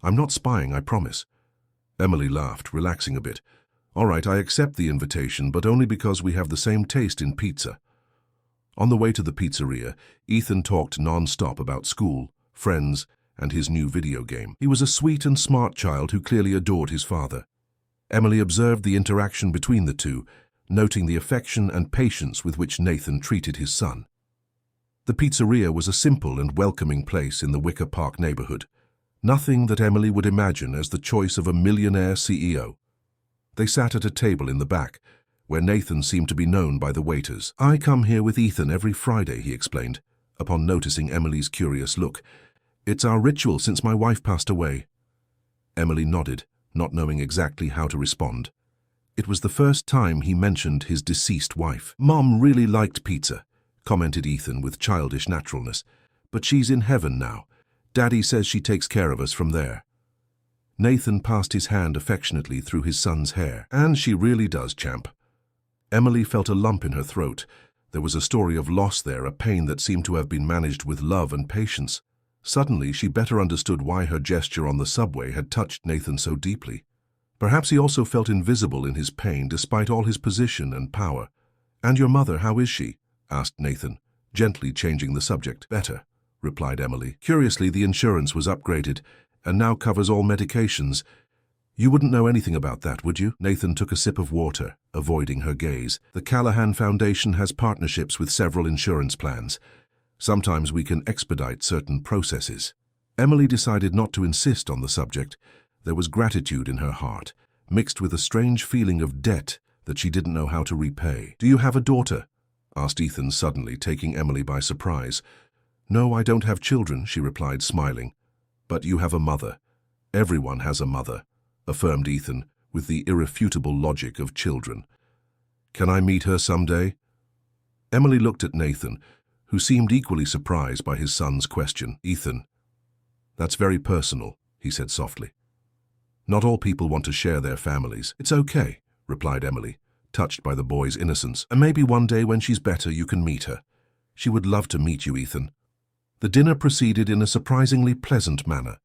"I'm not spying, I promise." Emily laughed, relaxing a bit. "All right, I accept the invitation, but only because we have the same taste in pizza." On the way to the pizzeria, Ethan talked non-stop about school, friends, and his new video game. He was a sweet and smart child who clearly adored his father. Emily observed the interaction between the two, noting the affection and patience with which Nathan treated his son. The pizzeria was a simple and welcoming place in the Wicker Park neighborhood, nothing that Emily would imagine as the choice of a millionaire CEO. They sat at a table in the back, where Nathan seemed to be known by the waiters. "I come here with Ethan every Friday," he explained, upon noticing Emily's curious look. "It's our ritual since my wife passed away." Emily nodded, not knowing exactly how to respond. It was the first time he mentioned his deceased wife. "Mom really liked pizza," commented Ethan with childish naturalness, "but she's in heaven now. Daddy says she takes care of us from there." Nathan passed his hand affectionately through his son's hair. "And she really does, champ." Emily felt a lump in her throat. There was a story of loss there, a pain that seemed to have been managed with love and patience. Suddenly, she better understood why her gesture on the subway had touched Nathan so deeply. Perhaps he also felt invisible in his pain despite all his position and power. "And your mother, how is she?" asked Nathan, gently changing the subject. "Better," replied Emily. "Curiously, the insurance was upgraded and now covers all medications. You wouldn't know anything about that, would you?" Nathan took a sip of water, avoiding her gaze. "The Callahan Foundation has partnerships with several insurance plans. Sometimes we can expedite certain processes." Emily decided not to insist on the subject. There was gratitude in her heart, mixed with a strange feeling of debt that she didn't know how to repay. "Do you have a daughter?" asked Ethan suddenly, taking Emily by surprise. "No, I don't have children," she replied, smiling. "But you have a mother. Everyone has a mother," affirmed Ethan with the irrefutable logic of children. "Can I meet her someday?" Emily looked at Nathan, who seemed equally surprised by his son's question. "Ethan, that's very personal," he said softly. "Not all people want to share their families." "It's okay," replied Emily, touched by the boy's innocence. "And maybe one day when she's better you can meet her. She would love to meet you, Ethan." The dinner proceeded in a surprisingly pleasant manner.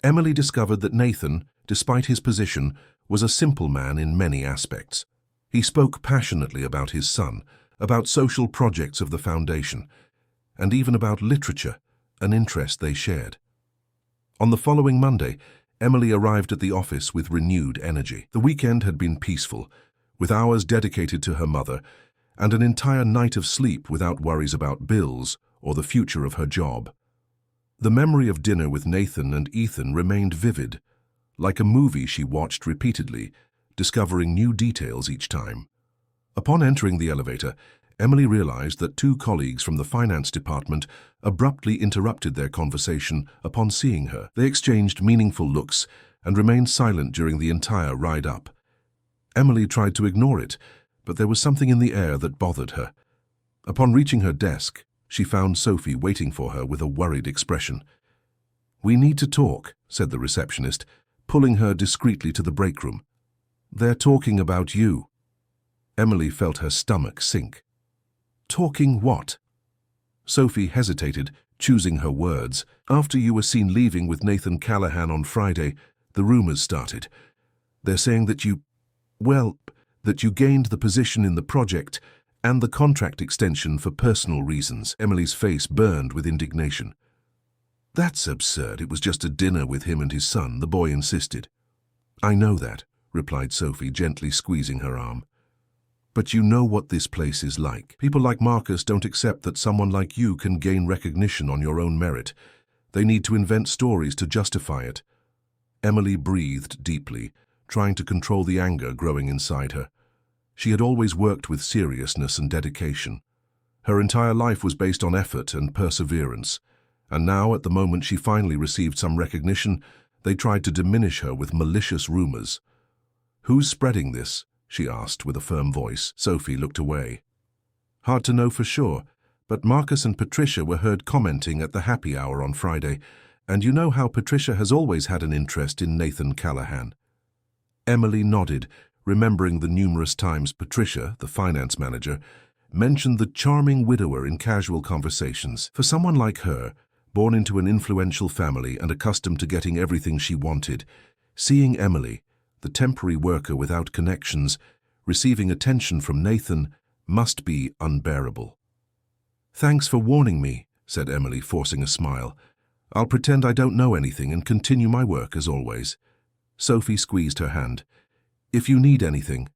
Emily discovered that Nathan, despite his position, was a simple man in many aspects. He spoke passionately about his son, about social projects of the foundation, and even about literature, an interest they shared. On the following Monday, Emily arrived at the office with renewed energy. The weekend had been peaceful, with hours dedicated to her mother, and an entire night of sleep without worries about bills or the future of her job. The memory of dinner with Nathan and Ethan remained vivid, like a movie she watched repeatedly, discovering new details each time. Upon entering the elevator, Emily realized that two colleagues from the finance department abruptly interrupted their conversation upon seeing her. They exchanged meaningful looks and remained silent during the entire ride up. Emily tried to ignore it, but there was something in the air that bothered her. Upon reaching her desk, she found Sophie waiting for her with a worried expression. "We need to talk," said the receptionist, pulling her discreetly to the break room. "They're talking about you." Emily felt her stomach sink. "Talking what?" Sophie hesitated, choosing her words. "After you were seen leaving with Nathan Callahan on Friday, the rumors started. They're saying that that you gained the position in the project and the contract extension for personal reasons." Emily's face burned with indignation. "That's absurd. It was just a dinner with him and his son," the boy insisted. "I know that," replied Sophie, gently squeezing her arm. "But you know what this place is like. People like Marcus don't accept that someone like you can gain recognition on your own merit. They need to invent stories to justify it." Emily breathed deeply, trying to control the anger growing inside her. She had always worked with seriousness and dedication. Her entire life was based on effort and perseverance, and now, at the moment she finally received some recognition, they tried to diminish her with malicious rumors. "Who's spreading this?" she asked with a firm voice. Sophie looked away. "Hard to know for sure, but Marcus and Patricia were heard commenting at the happy hour on Friday, and you know how Patricia has always had an interest in Nathan Callahan." Emily nodded, remembering the numerous times Patricia, the finance manager, mentioned the charming widower in casual conversations. For someone like her, born into an influential family and accustomed to getting everything she wanted, seeing Emily, the temporary worker without connections, receiving attention from Nathan, must be unbearable. "Thanks for warning me," said Emily, forcing a smile. "I'll pretend I don't know anything and continue my work as always." Sophie squeezed her hand. "If you need anything,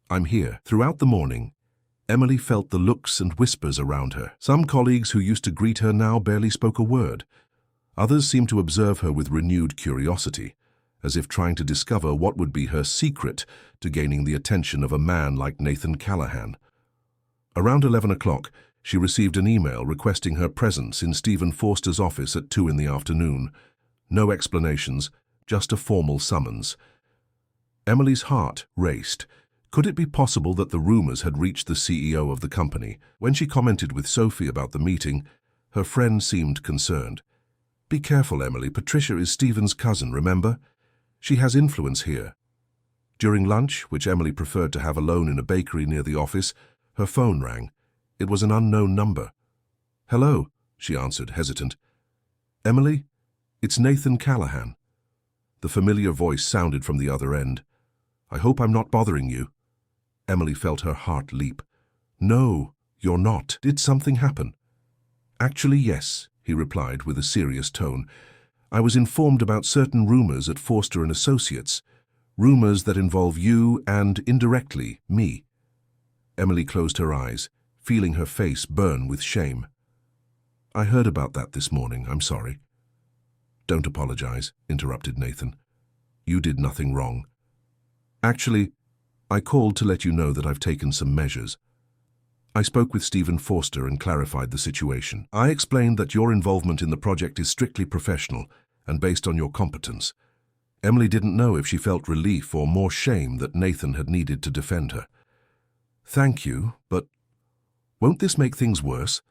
I'm here." Throughout the morning, Emily felt the looks and whispers around her. Some colleagues who used to greet her now barely spoke a word. Others seemed to observe her with renewed curiosity, as if trying to discover what would be her secret to gaining the attention of a man like Nathan Callahan. Around 11 o'clock, she received an email requesting her presence in Stephen Forster's office at 2 in the afternoon. No explanations, just a formal summons. Emily's heart raced. Could it be possible that the rumors had reached the CEO of the company? When she commented with Sophie about the meeting, her friend seemed concerned. "Be careful, Emily. Patricia is Stephen's cousin, remember? She has influence here." During lunch, which Emily preferred to have alone in a bakery near the office, her phone rang. It was an unknown number. "Hello," she answered, hesitant. "Emily, it's Nathan Callahan." The familiar voice sounded from the other end. "I hope I'm not bothering you." Emily felt her heart leap. "No, you're not. Did something happen?" "Actually, yes," he replied with a serious tone. "I was informed about certain rumors at Forster and Associates, rumors that involve you and, indirectly, me." Emily closed her eyes, feeling her face burn with shame. "I heard about that this morning. I'm sorry." "Don't apologize," interrupted Nathan. "You did nothing wrong. Actually, I called to let you know that I've taken some measures. I spoke with Stephen Forster and clarified the situation. I explained that your involvement in the project is strictly professional and based on your competence." Emily didn't know if she felt relief or more shame that Nathan had needed to defend her. "Thank you, but won't this make things worse?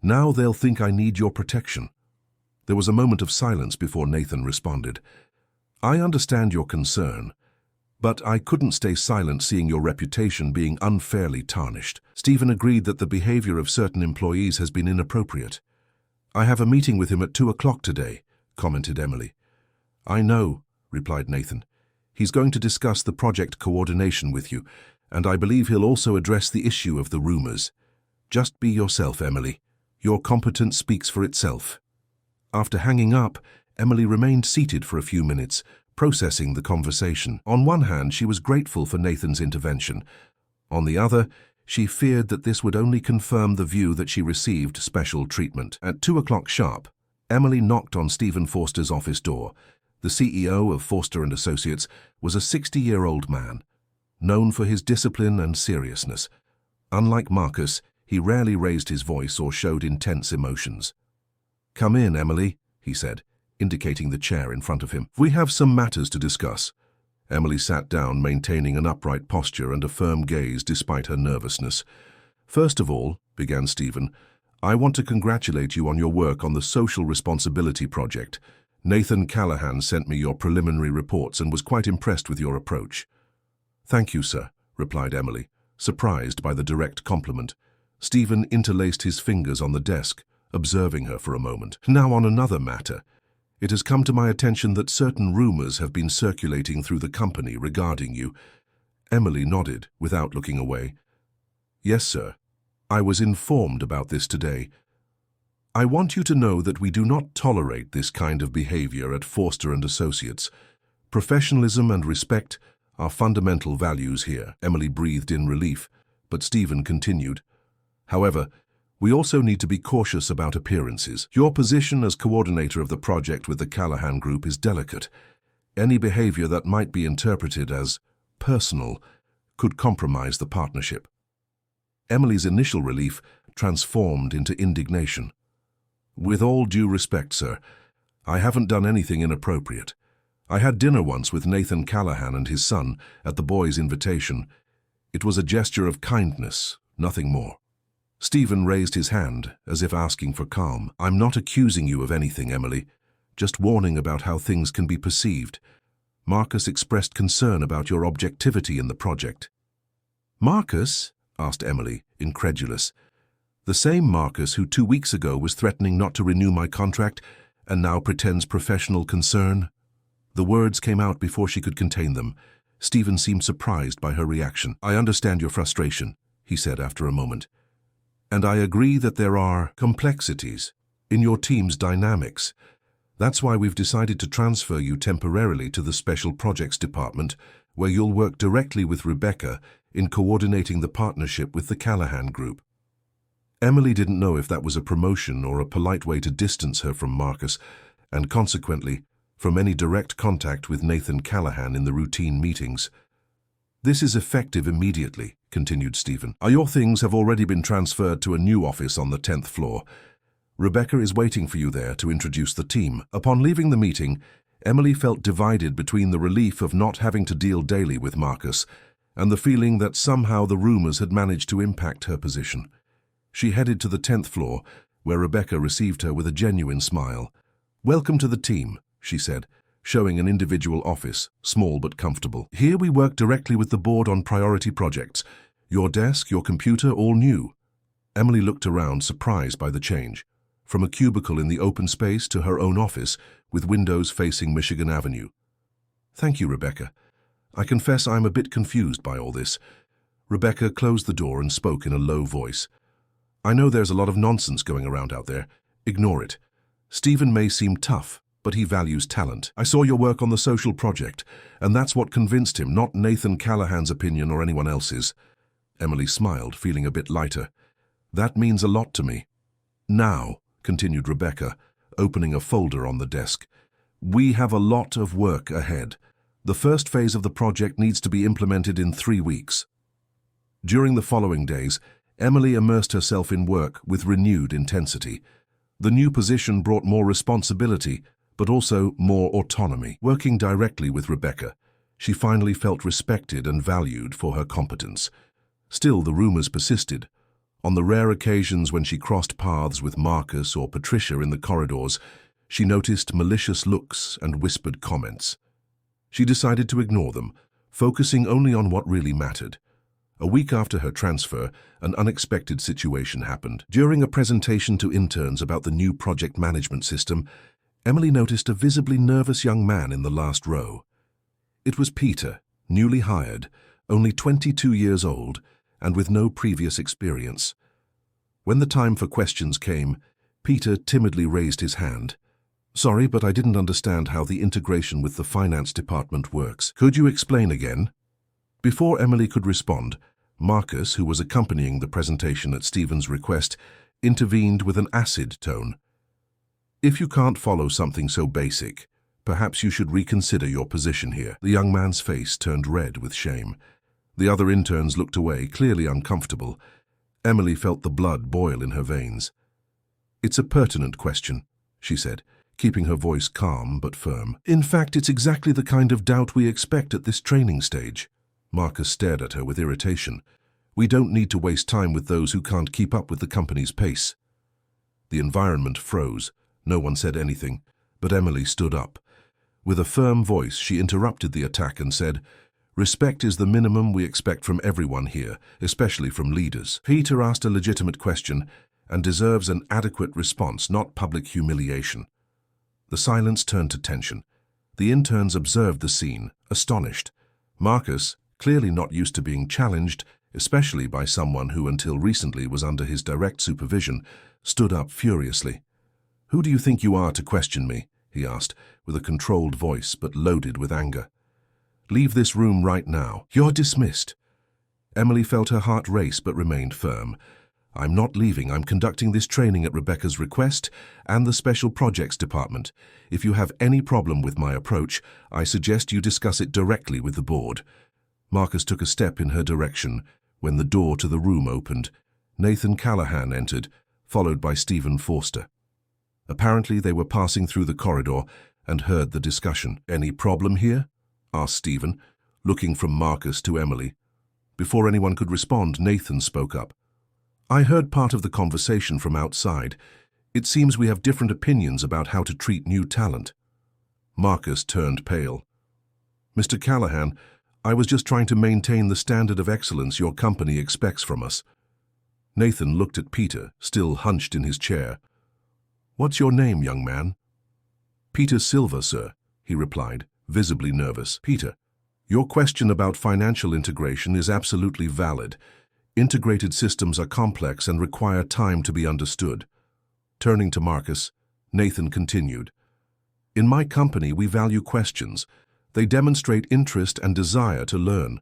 Now they'll think I need your protection." There was a moment of silence before Nathan responded. "I understand your concern, but I couldn't stay silent seeing your reputation being unfairly tarnished." Stephen agreed that the behavior of certain employees has been inappropriate. "I have a meeting with him at 2 o'clock today," commented Emily. "I know," replied Nathan. "He's going to discuss the project coordination with you, and I believe he'll also address the issue of the rumors. Just be yourself, Emily. Your competence speaks for itself." After hanging up, Emily remained seated for a few minutes, processing the conversation. On one hand, she was grateful for Nathan's intervention. On the other, she feared that this would only confirm the view that she received special treatment. At 2 o'clock sharp, Emily knocked on Stephen Forster's office door. The CEO of Forster & Associates was a 60-year-old man, known for his discipline and seriousness. Unlike Marcus, he rarely raised his voice or showed intense emotions. "Come in, Emily," he said, indicating the chair in front of him. "We have some matters to discuss." Emily sat down, maintaining an upright posture and a firm gaze despite her nervousness. "First of all," began Stephen, "I want to congratulate you on your work on the Social Responsibility Project. Nathan Callahan sent me your preliminary reports and was quite impressed with your approach." "Thank you, sir," replied Emily, surprised by the direct compliment. Stephen interlaced his fingers on the desk, observing her for a moment. "Now on another matter. It has come to my attention that certain rumors have been circulating through the company regarding you." Emily nodded, without looking away. "Yes, sir. I was informed about this today. I want you to know that we do not tolerate this kind of behavior at Forster & Associates. Professionalism and respect are fundamental values here." Emily breathed in relief, but Stephen continued. "However, we also need to be cautious about appearances. Your position as coordinator of the project with the Callahan Group is delicate. Any behavior that might be interpreted as personal could compromise the partnership." Emily's initial relief transformed into indignation. "With all due respect, sir, I haven't done anything inappropriate. I had dinner once with Nathan Callahan and his son at the boys' invitation. It was a gesture of kindness, nothing more." Stephen raised his hand, as if asking for calm. "I'm not accusing you of anything, Emily, just warning about how things can be perceived. Marcus expressed concern about your objectivity in the project." "Marcus?" asked Emily, incredulous. "The same Marcus who 2 weeks ago was threatening not to renew my contract and now pretends professional concern?" The words came out before she could contain them. Stephen seemed surprised by her reaction. "I understand your frustration," he said after a moment. "And I agree that there are complexities in your team's dynamics. That's why we've decided to transfer you temporarily to the Special Projects Department, where you'll work directly with Rebecca in coordinating the partnership with the Callahan Group." Emily didn't know if that was a promotion or a polite way to distance her from Marcus, and consequently, from any direct contact with Nathan Callahan in the routine meetings. "This is effective immediately," continued Stephen. "Your things have already been transferred to a new office on the 10th floor. Rebecca is waiting for you there to introduce the team." Upon leaving the meeting, Emily felt divided between the relief of not having to deal daily with Marcus and the feeling that somehow the rumors had managed to impact her position. She headed to the 10th floor, where Rebecca received her with a genuine smile. "Welcome to the team," she said, showing an individual office, small but comfortable. "Here we work directly with the board on priority projects. Your desk, your computer, all new." Emily looked around, surprised by the change, from a cubicle in the open space to her own office, with windows facing Michigan Avenue. "Thank you, Rebecca. I confess I'm a bit confused by all this." Rebecca closed the door and spoke in a low voice. "I know there's a lot of nonsense going around out there. Ignore it. Stephen may seem tough, but he values talent. I saw your work on the social project, and that's what convinced him, not Nathan Callahan's opinion or anyone else's." Emily smiled, feeling a bit lighter. "That means a lot to me." "Now," continued Rebecca, opening a folder on the desk, "we have a lot of work ahead. The first phase of the project needs to be implemented in 3 weeks." During the following days, Emily immersed herself in work with renewed intensity. The new position brought more responsibility, but also more autonomy. Working directly with Rebecca, she finally felt respected and valued for her competence. Still, the rumors persisted. On the rare occasions when she crossed paths with Marcus or Patricia in the corridors, she noticed malicious looks and whispered comments. She decided to ignore them, focusing only on what really mattered. A week after her transfer, an unexpected situation happened. During a presentation to interns about the new project management system, Emily noticed a visibly nervous young man in the last row. It was Peter, newly hired, only 22 years old, and with no previous experience. When the time for questions came, Peter timidly raised his hand. Sorry, but I didn't understand how the integration with the finance department works. Could you explain again? Before Emily could respond, Marcus, who was accompanying the presentation at Stephen's request, intervened with an acid tone. If you can't follow something so basic, perhaps you should reconsider your position here. The young man's face turned red with shame. The other interns looked away, clearly uncomfortable. Emily felt the blood boil in her veins. It's a pertinent question, she said, keeping her voice calm but firm. In fact, it's exactly the kind of doubt we expect at this training stage. Marcus stared at her with irritation. We don't need to waste time with those who can't keep up with the company's pace. The environment froze. No one said anything, but Emily stood up. With a firm voice, she interrupted the attack and said, "Respect is the minimum we expect from everyone here, especially from leaders." Peter asked a legitimate question and deserves an adequate response, not public humiliation. The silence turned to tension. The interns observed the scene, astonished. Marcus, clearly not used to being challenged, especially by someone who until recently was under his direct supervision, stood up furiously. "Who do you think you are to question me?" he asked, with a controlled voice but loaded with anger. "Leave this room right now. You're dismissed." Emily felt her heart race but remained firm. "I'm not leaving. I'm conducting this training at Rebecca's request and the Special Projects Department. If you have any problem with my approach, I suggest you discuss it directly with the board." Marcus took a step in her direction when the door to the room opened. Nathan Callahan entered, followed by Stephen Forster. Apparently they were passing through the corridor and heard the discussion. "Any problem here?" asked Stephen, looking from Marcus to Emily. Before anyone could respond, Nathan spoke up. "I heard part of the conversation from outside. It seems we have different opinions about how to treat new talent." Marcus turned pale. "Mr. Callahan, I was just trying to maintain the standard of excellence your company expects from us." Nathan looked at Peter, still hunched in his chair. "What's your name, young man?" "Peter Silver, sir," he replied, visibly nervous. "Peter, your question about financial integration is absolutely valid. Integrated systems are complex and require time to be understood." Turning to Marcus, Nathan continued, "In my company, we value questions. They demonstrate interest and desire to learn.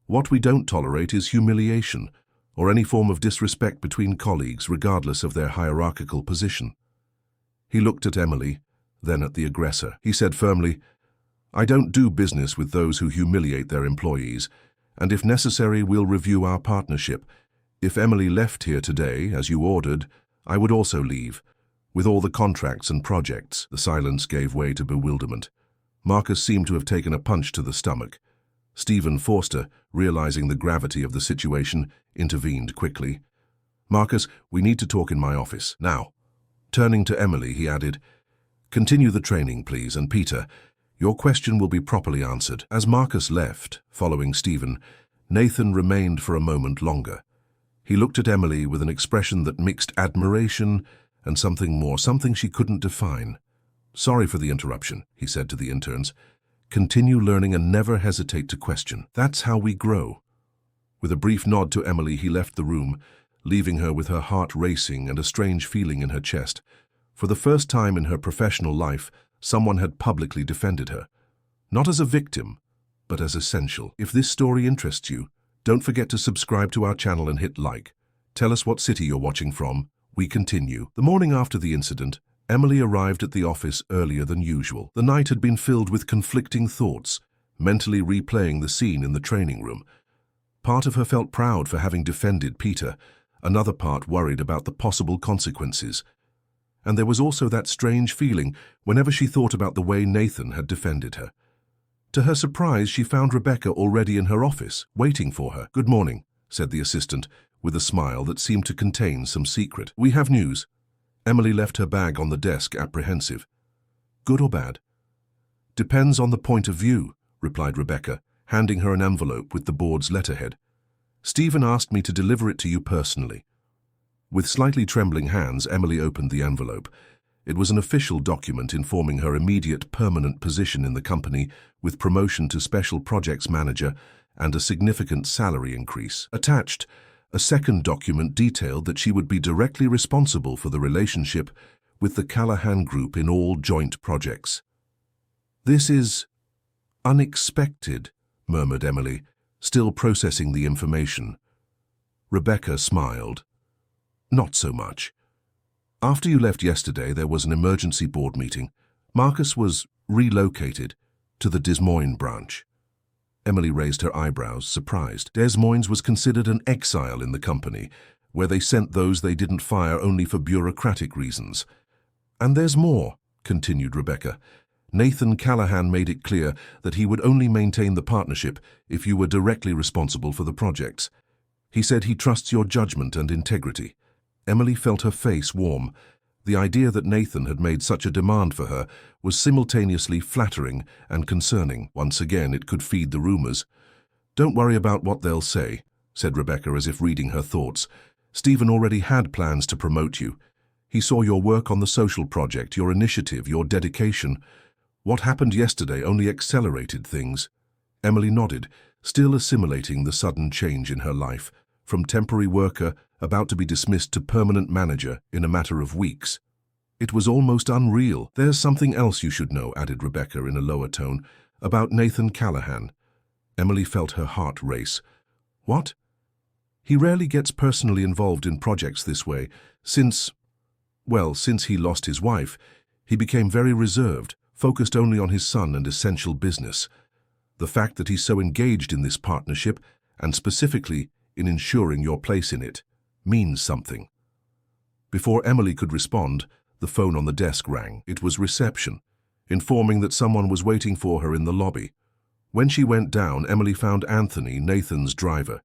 What we don't tolerate is humiliation or any form of disrespect between colleagues, regardless of their hierarchical position." He looked at Emily, then at the aggressor. He said firmly, "I don't do business with those who humiliate their employees, and if necessary, we'll review our partnership. If Emily left here today, as you ordered, I would also leave, with all the contracts and projects." The silence gave way to bewilderment. Marcus seemed to have taken a punch to the stomach. Stephen Forster, realizing the gravity of the situation, intervened quickly. "Marcus, we need to talk in my office, now." Turning to Emily, he added, "Continue the training, please, and Peter, your question will be properly answered." As Marcus left, following Stephen, Nathan remained for a moment longer. He looked at Emily with an expression that mixed admiration and something more, something she couldn't define. "Sorry for the interruption," he said to the interns. "Continue learning and never hesitate to question. That's how we grow." With a brief nod to Emily, he left the room, leaving her with her heart racing and a strange feeling in her chest. For the first time in her professional life, someone had publicly defended her. Not as a victim, but as essential. If this story interests you, don't forget to subscribe to our channel and hit like. Tell us what city you're watching from. We continue. The morning after the incident, Emily arrived at the office earlier than usual. The night had been filled with conflicting thoughts, mentally replaying the scene in the training room. Part of her felt proud for having defended Peter, another part worried about the possible consequences. And there was also that strange feeling whenever she thought about the way Nathan had defended her. To her surprise, she found Rebecca already in her office, waiting for her. "Good morning," said the assistant, with a smile that seemed to contain some secret. "We have news." Emily left her bag on the desk, apprehensive. "Good or bad?" "Depends on the point of view," replied Rebecca, handing her an envelope with the board's letterhead. "Stephen asked me to deliver it to you personally." With slightly trembling hands, Emily opened the envelope. It was an official document informing her immediate permanent position in the company with promotion to Special Projects Manager and a significant salary increase. Attached, a second document detailed that she would be directly responsible for the relationship with the Callahan Group in all joint projects. "This is unexpected," murmured Emily, still processing the information. Rebecca smiled. "Not so much. After you left yesterday, there was an emergency board meeting. Marcus was relocated to the Des Moines branch." Emily raised her eyebrows, surprised. Des Moines was considered an exile in the company, where they sent those they didn't fire only for bureaucratic reasons. "And there's more," continued Rebecca. "Nathan Callahan made it clear that he would only maintain the partnership if you were directly responsible for the projects. He said he trusts your judgment and integrity." Emily felt her face warm. The idea that Nathan had made such a demand for her was simultaneously flattering and concerning. Once again, it could feed the rumors. "Don't worry about what they'll say," said Rebecca, as if reading her thoughts. "Stephen already had plans to promote you. He saw your work on the social project, your initiative, your dedication. What happened yesterday only accelerated things." Emily nodded, still assimilating the sudden change in her life, from temporary worker about to be dismissed to permanent manager in a matter of weeks. It was almost unreal. "There's something else you should know," added Rebecca in a lower tone, "about Nathan Callahan." Emily felt her heart race. "What?" "He rarely gets personally involved in projects this way. Since he lost his wife, he became very reserved, focused only on his son and essential business. The fact that he's so engaged in this partnership, and specifically in ensuring your place in it, means something." Before Emily could respond, the phone on the desk rang. It was reception, informing that someone was waiting for her in the lobby. When she went down, Emily found Anthony, Nathan's driver.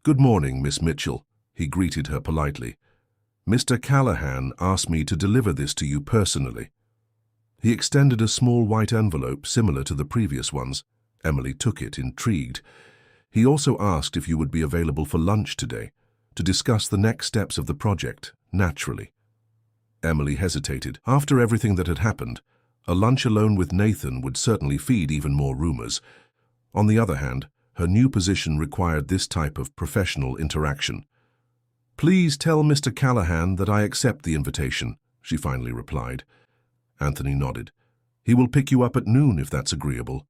"Good morning, Miss Mitchell," he greeted her politely. "Mr. Callahan asked me to deliver this to you personally." He extended a small white envelope similar to the previous ones. Emily took it, intrigued. "He also asked if you would be available for lunch today, to discuss the next steps of the project, naturally." Emily hesitated. After everything that had happened, a lunch alone with Nathan would certainly feed even more rumors. On the other hand, her new position required this type of professional interaction. "Please tell Mr. Callahan that I accept the invitation," she finally replied. Anthony nodded. "He will pick you up at noon if that's agreeable."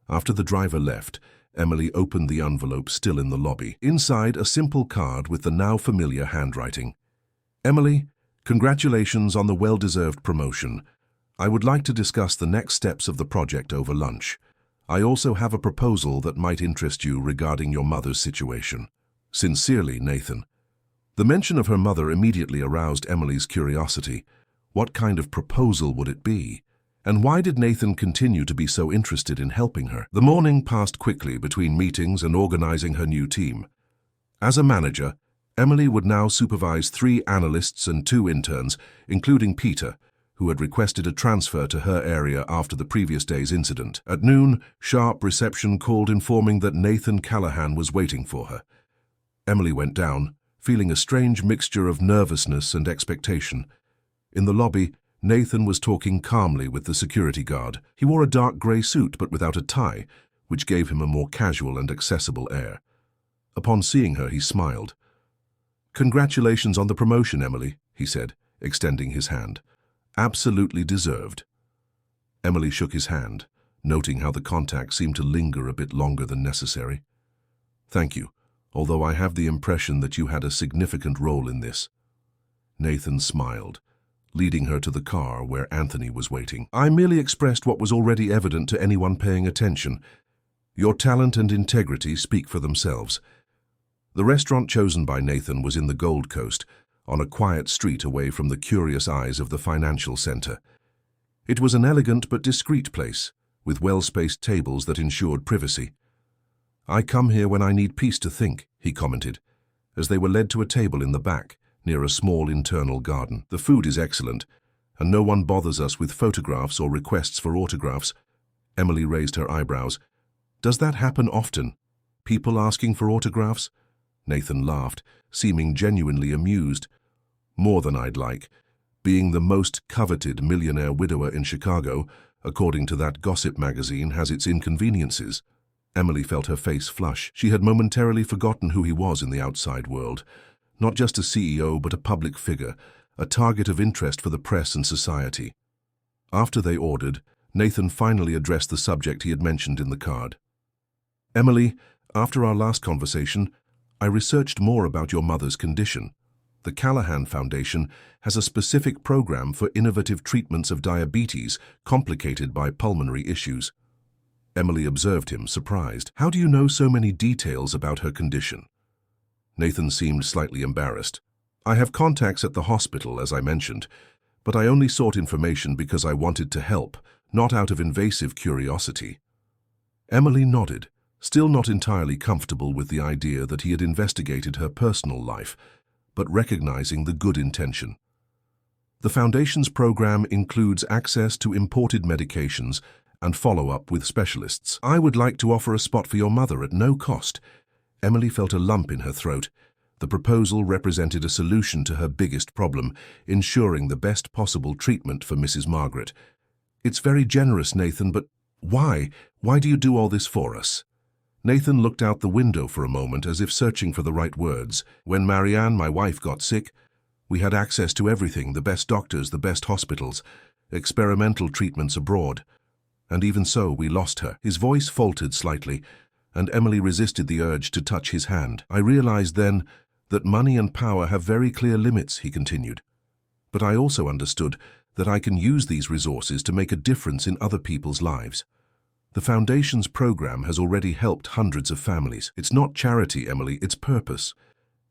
After the driver left, Emily opened the envelope still in the lobby. Inside, a simple card with the now familiar handwriting. "Emily, congratulations on the well-deserved promotion. I would like to discuss the next steps of the project over lunch. I also have a proposal that might interest you regarding your mother's situation. Sincerely, Nathan." The mention of her mother immediately aroused Emily's curiosity. What kind of proposal would it be? And why did Nathan continue to be so interested in helping her? The morning passed quickly between meetings and organizing her new team. As a manager, Emily would now supervise 3 analysts and 2 interns, including Peter, who had requested a transfer to her area after the previous day's incident. At noon, sharp reception called informing that Nathan Callahan was waiting for her. Emily went down, feeling a strange mixture of nervousness and expectation. In the lobby, Nathan was talking calmly with the security guard. He wore a dark grey suit but without a tie, which gave him a more casual and accessible air. Upon seeing her, he smiled. "Congratulations on the promotion, Emily," he said, extending his hand. "Absolutely deserved." Emily shook his hand, noting how the contact seemed to linger a bit longer than necessary. "Thank you, although I have the impression that you had a significant role in this." Nathan smiled, leading her to the car where Anthony was waiting. "I merely expressed what was already evident to anyone paying attention. Your talent and integrity speak for themselves." The restaurant chosen by Nathan was in the Gold Coast, on a quiet street away from the curious eyes of the financial center. It was an elegant but discreet place, with well-spaced tables that ensured privacy. "I come here when I need peace to think," he commented, as they were led to a table in the back, near a small internal garden. "The food is excellent, and no one bothers us with photographs or requests for autographs." Emily raised her eyebrows. "Does that happen often? People asking for autographs?" Nathan laughed, seeming genuinely amused. "More than I'd like. Being the most coveted millionaire widower in Chicago, according to that gossip magazine, has its inconveniences." Emily felt her face flush. She had momentarily forgotten who he was in the outside world. Not just a CEO, but a public figure, a target of interest for the press and society. After they ordered, Nathan finally addressed the subject he had mentioned in the card. "Emily, after our last conversation, I researched more about your mother's condition. The Callahan Foundation has a specific program for innovative treatments of diabetes complicated by pulmonary issues." Emily observed him, surprised. "How do you know so many details about her condition?" Nathan seemed slightly embarrassed. "I have contacts at the hospital, as I mentioned, but I only sought information because I wanted to help, not out of invasive curiosity." Emily nodded, still not entirely comfortable with the idea that he had investigated her personal life, but recognizing the good intention. The Foundation's program includes access to imported medications and follow-up with specialists. "I would like to offer a spot for your mother at no cost." Emily felt a lump in her throat. The proposal represented a solution to her biggest problem, ensuring the best possible treatment for Mrs. Margaret. "It's very generous, Nathan, but why? Why do you do all this for us?" Nathan looked out the window for a moment as if searching for the right words. "When Marianne, my wife, got sick, we had access to everything, the best doctors, the best hospitals, experimental treatments abroad. And even so, we lost her." His voice faltered slightly, and Emily resisted the urge to touch his hand. "I realized then that money and power have very clear limits," he continued. "But I also understood that I can use these resources to make a difference in other people's lives. The Foundation's program has already helped hundreds of families. It's not charity, Emily, it's purpose."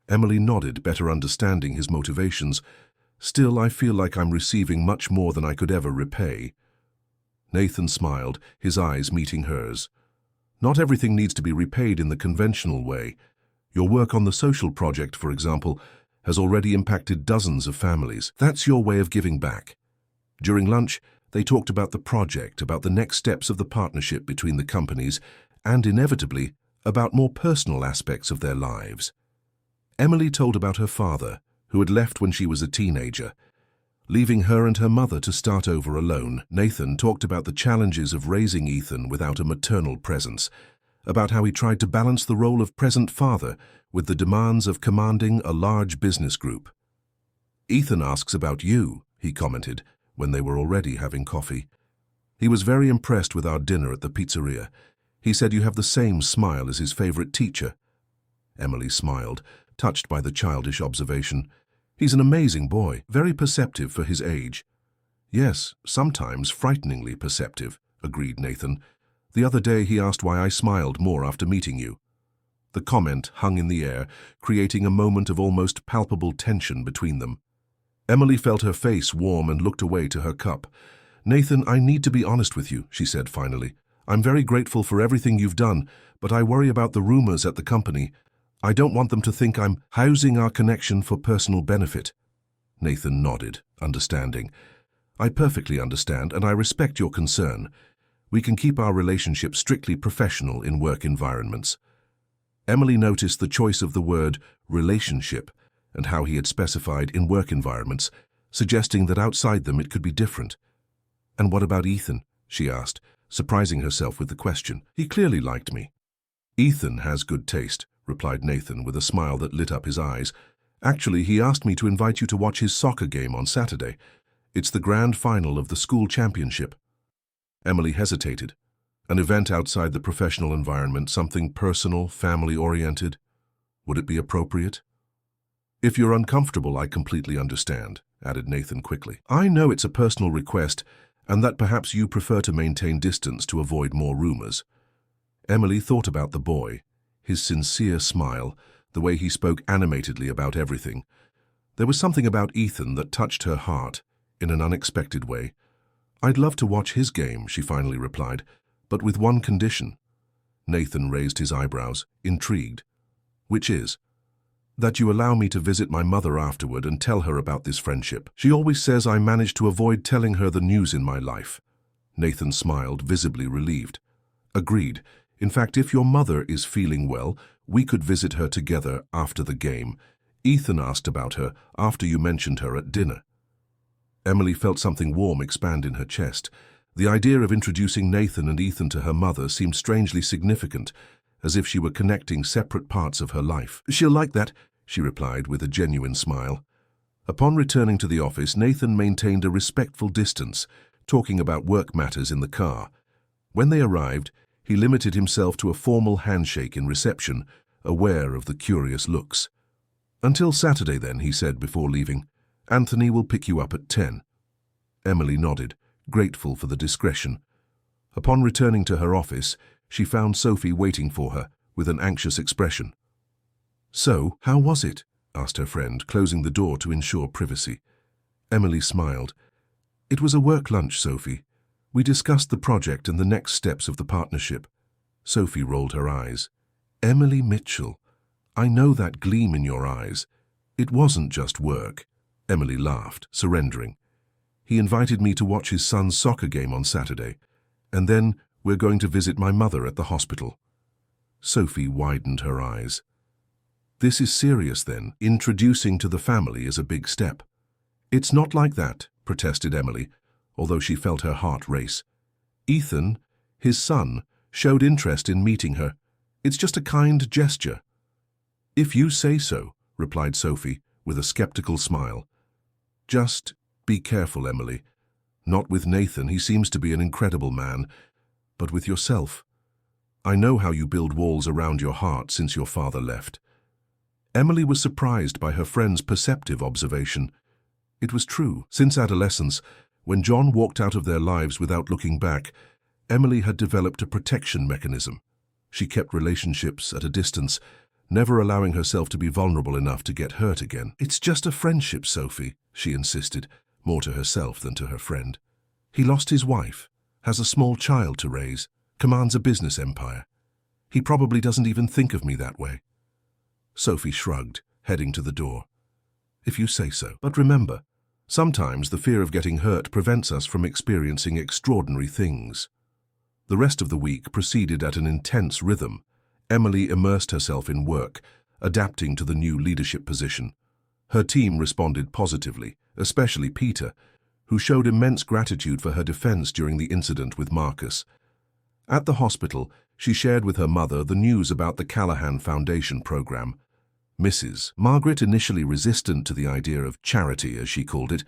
Emily nodded, better understanding his motivations. "Still, I feel like I'm receiving much more than I could ever repay." Nathan smiled, his eyes meeting hers. "Not everything needs to be repaid in the conventional way. Your work on the social project, for example, has already impacted dozens of families. That's your way of giving back." During lunch, they talked about the project, about the next steps of the partnership between the companies, and inevitably, about more personal aspects of their lives. Emily told about her father, who had left when she was a teenager, leaving her and her mother to start over alone. Nathan talked about the challenges of raising Ethan without a maternal presence, about how he tried to balance the role of present father with the demands of commanding a large business group. "Ethan asks about you," he commented, when they were already having coffee. "He was very impressed with our dinner at the pizzeria. He said you have the same smile as his favorite teacher." Emily smiled, touched by the childish observation. "He's an amazing boy, very perceptive for his age." "Yes, sometimes frighteningly perceptive," agreed Nathan. "The other day he asked why I smiled more after meeting you." The comment hung in the air, creating a moment of almost palpable tension between them. Emily felt her face warm and looked away to her cup. "Nathan, I need to be honest with you," she said finally. "I'm very grateful for everything you've done, but I worry about the rumors at the company. I don't want them to think I'm housing our connection for personal benefit." Nathan nodded, understanding. "I perfectly understand, and I respect your concern. We can keep our relationship strictly professional in work environments." Emily noticed the choice of the word relationship and how he had specified in work environments, suggesting that outside them it could be different. "And what about Ethan?" she asked, surprising herself with the question. "He clearly liked me." "Ethan has good taste," replied Nathan with a smile that lit up his eyes. "Actually, he asked me to invite you to watch his soccer game on Saturday. It's the grand final of the school championship." Emily hesitated. An event outside the professional environment, something personal, family-oriented. Would it be appropriate? "If you're uncomfortable, I completely understand," added Nathan quickly. "I know it's a personal request, and that perhaps you prefer to maintain distance to avoid more rumors." Emily thought about the boy, his sincere smile, the way he spoke animatedly about everything. There was something about Ethan that touched her heart in an unexpected way. "I'd love to watch his game," she finally replied, "but with one condition." Nathan raised his eyebrows, intrigued. "Which is?" "That you allow me to visit my mother afterward and tell her about this friendship. She always says I managed to avoid telling her the news in my life." Nathan smiled, visibly relieved. "Agreed. In fact, if your mother is feeling well, we could visit her together after the game. Ethan asked about her after you mentioned her at dinner." Emily felt something warm expand in her chest. The idea of introducing Nathan and Ethan to her mother seemed strangely significant, as if she were connecting separate parts of her life. "She'll like that," she replied with a genuine smile. Upon returning to the office, Nathan maintained a respectful distance, talking about work matters in the car. When they arrived, he limited himself to a formal handshake in reception, aware of the curious looks. "Until Saturday then," he said before leaving. "Anthony will pick you up at 10. Emily nodded, grateful for the discretion. Upon returning to her office, she found Sophie waiting for her, with an anxious expression. "So, how was it?" asked her friend, closing the door to ensure privacy. Emily smiled. "It was a work lunch, Sophie. We discussed the project and the next steps of the partnership." Sophie rolled her eyes. "Emily Mitchell, I know that gleam in your eyes. It wasn't just work." Emily laughed, surrendering. "He invited me to watch his son's soccer game on Saturday, and then we're going to visit my mother at the hospital." Sophie widened her eyes. "This is serious then. Introducing to the family is a big step." "It's not like that," protested Emily, although she felt her heart race. "Ethan, his son, showed interest in meeting her. It's just a kind gesture." "If you say so," replied Sophie, with a skeptical smile. "Just be careful, Emily. Not with Nathan, he seems to be an incredible man, but with yourself. I know how you build walls around your heart since your father left." Emily was surprised by her friend's perceptive observation. It was true. Since adolescence, when John walked out of their lives without looking back, Emily had developed a protection mechanism. She kept relationships at a distance, never allowing herself to be vulnerable enough to get hurt again. "It's just a friendship, Sophie," she insisted, more to herself than to her friend. "He lost his wife, has a small child to raise, commands a business empire. He probably doesn't even think of me that way." Sophie shrugged, heading to the door. "If you say so. But remember, sometimes the fear of getting hurt prevents us from experiencing extraordinary things." The rest of the week proceeded at an intense rhythm. Emily immersed herself in work, adapting to the new leadership position. Her team responded positively, especially Peter, who showed immense gratitude for her defense during the incident with Marcus. At the hospital, she shared with her mother the news about the Callahan Foundation program. Mrs. Margaret, initially resistant to the idea of charity, as she called it,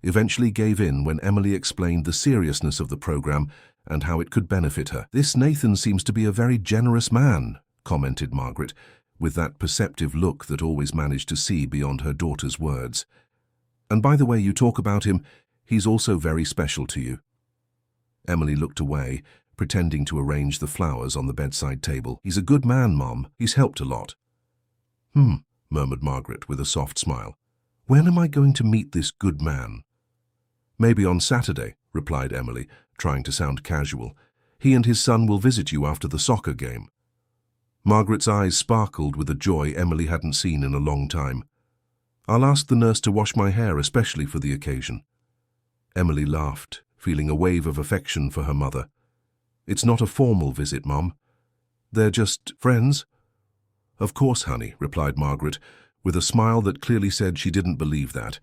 eventually gave in when Emily explained the seriousness of the program and how it could benefit her. "This Nathan seems to be a very generous man," commented Margaret, with that perceptive look that always managed to see beyond her daughter's words. "And by the way you talk about him, he's also very special to you." Emily looked away, pretending to arrange the flowers on the bedside table. "He's a good man, Mom. He's helped a lot." Murmured Margaret with a soft smile. "When am I going to meet this good man?" "Maybe on Saturday," replied Emily, trying to sound casual. "He and his son will visit you after the soccer game." Margaret's eyes sparkled with a joy Emily hadn't seen in a long time. "I'll ask the nurse to wash my hair especially for the occasion." Emily laughed, feeling a wave of affection for her mother. "It's not a formal visit, Mom. They're just friends." "Of course, honey," replied Margaret, with a smile that clearly said she didn't believe that.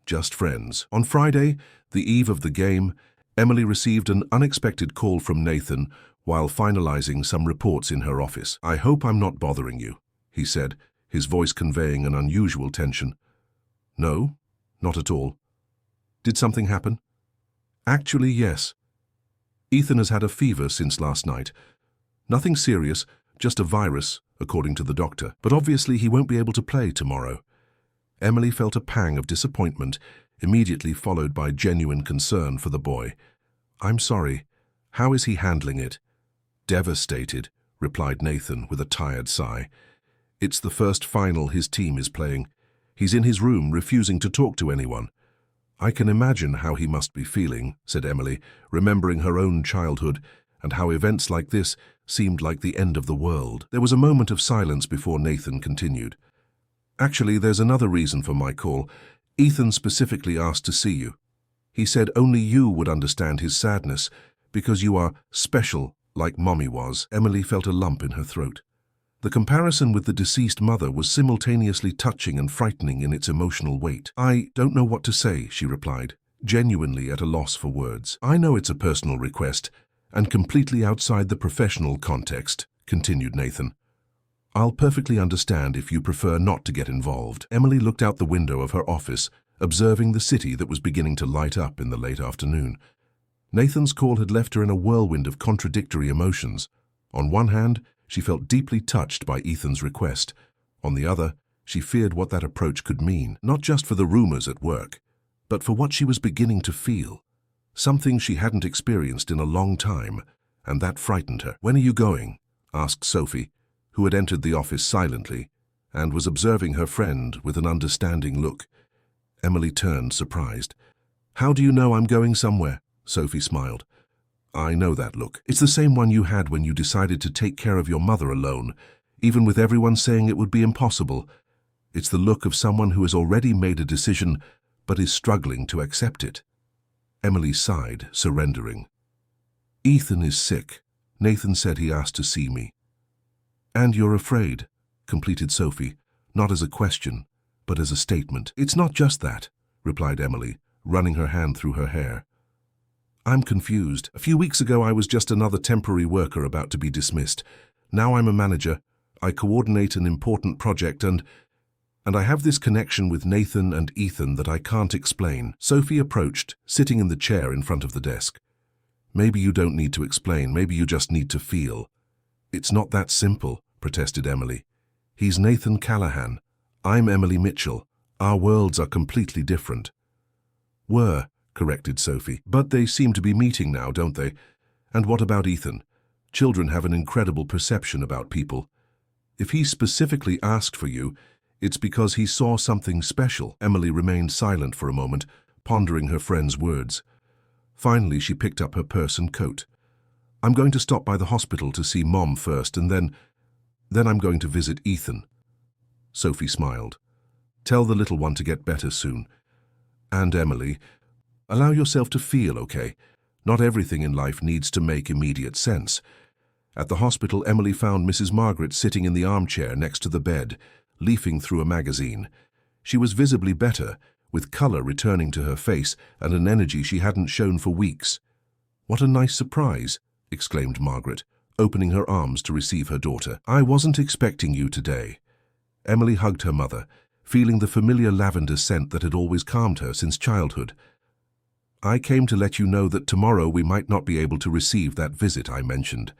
"Just friends." On Friday, the eve of the game, Emily received an unexpected call from Nathan while finalizing some reports in her office. "I hope I'm not bothering you," he said, his voice conveying an unusual tension. "No, not at all." "Did something happen?" "Actually, yes. Ethan has had a fever since last night. Nothing serious, just a virus, according to the doctor. But obviously he won't be able to play tomorrow." Emily felt a pang of disappointment, immediately followed by genuine concern for the boy. "I'm sorry. How is he handling it?" "Devastated," replied Nathan with a tired sigh. "It's the first final his team is playing. He's in his room, refusing to talk to anyone." "I can imagine how he must be feeling," said Emily, remembering her own childhood and how events like this seemed like the end of the world. There was a moment of silence before Nathan continued. "Actually, there's another reason for my call. Ethan specifically asked to see you. He said only you would understand his sadness, because you are special, like Mommy was." Emily felt a lump in her throat. The comparison with the deceased mother was simultaneously touching and frightening in its emotional weight. "I don't know what to say," she replied, genuinely at a loss for words. "I know it's a personal request, and completely outside the professional context," continued Nathan. I'll perfectly understand if you prefer not to get involved. Emily looked out the window of her office, observing the city that was beginning to light up in the late afternoon. Nathan's call had left her in a whirlwind of contradictory emotions. On one hand, she felt deeply touched by Ethan's request. On the other, she feared what that approach could mean, not just for the rumors at work, but for what she was beginning to feel. Something she hadn't experienced in a long time, and that frightened her. "When are you going?" asked Sophie, who had entered the office silently and was observing her friend with an understanding look. Emily turned, surprised. "How do you know I'm going somewhere?" Sophie smiled. "I know that look. It's the same one you had when you decided to take care of your mother alone, even with everyone saying it would be impossible. It's the look of someone who has already made a decision but is struggling to accept it." Emily sighed, surrendering. "Ethan is sick. Nathan said he asked to see me." "And you're afraid," completed Sophie, not as a question, but as a statement. "It's not just that," replied Emily, running her hand through her hair. "I'm confused. A few weeks ago I was just another temporary worker about to be dismissed. Now I'm a manager. I coordinate an important project and I have this connection with Nathan and Ethan that I can't explain." Sophie approached, sitting in the chair in front of the desk. "Maybe you don't need to explain. Maybe you just need to feel." "It's not that simple," protested Emily. "He's Nathan Callahan. I'm Emily Mitchell. Our worlds are completely different." "Were," corrected Sophie. "But they seem to be meeting now, don't they? And what about Ethan? Children have an incredible perception about people. If he specifically asked for you, it's because he saw something special." Emily remained silent for a moment, pondering her friend's words. Finally, she picked up her purse and coat. "I'm going to stop by the hospital to see Mom first, and then I'm going to visit Ethan." Sophie smiled. "Tell the little one to get better soon. And Emily, allow yourself to feel okay. Not everything in life needs to make immediate sense." At the hospital, Emily found Mrs. Margaret sitting in the armchair next to the bed, leafing through a magazine. She was visibly better, with colour returning to her face and an energy she hadn't shown for weeks. "What a nice surprise," exclaimed Margaret, opening her arms to receive her daughter. "I wasn't expecting you today." Emily hugged her mother, feeling the familiar lavender scent that had always calmed her since childhood. "I came to let you know that tomorrow we might not be able to receive that visit I mentioned."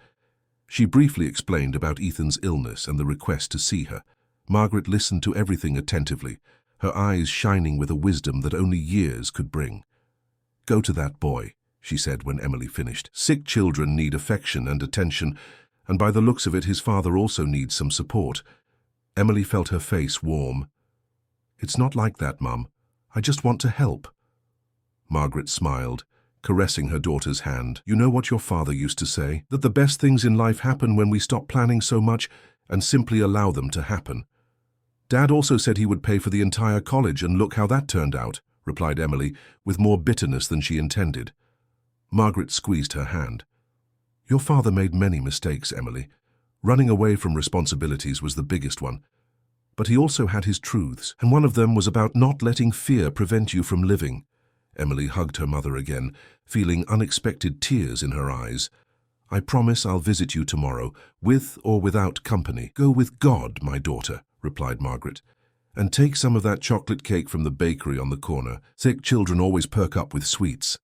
She briefly explained about Ethan's illness and the request to see her. Margaret listened to everything attentively, her eyes shining with a wisdom that only years could bring. "Go to that boy," she said when Emily finished. "Sick children need affection and attention, and by the looks of it, his father also needs some support." Emily felt her face warm. "It's not like that, Mum. I just want to help." Margaret smiled, caressing her daughter's hand. "You know what your father used to say? That the best things in life happen when we stop planning so much and simply allow them to happen." "Dad also said he would pay for the entire college, and look how that turned out," replied Emily, with more bitterness than she intended. Margaret squeezed her hand. "Your father made many mistakes, Emily. Running away from responsibilities was the biggest one. But he also had his truths, and one of them was about not letting fear prevent you from living." Emily hugged her mother again, feeling unexpected tears in her eyes. "I promise I'll visit you tomorrow, with or without company." "Go with God, my daughter," replied Margaret, "and take some of that chocolate cake from the bakery on the corner. Sick children always perk up with sweets."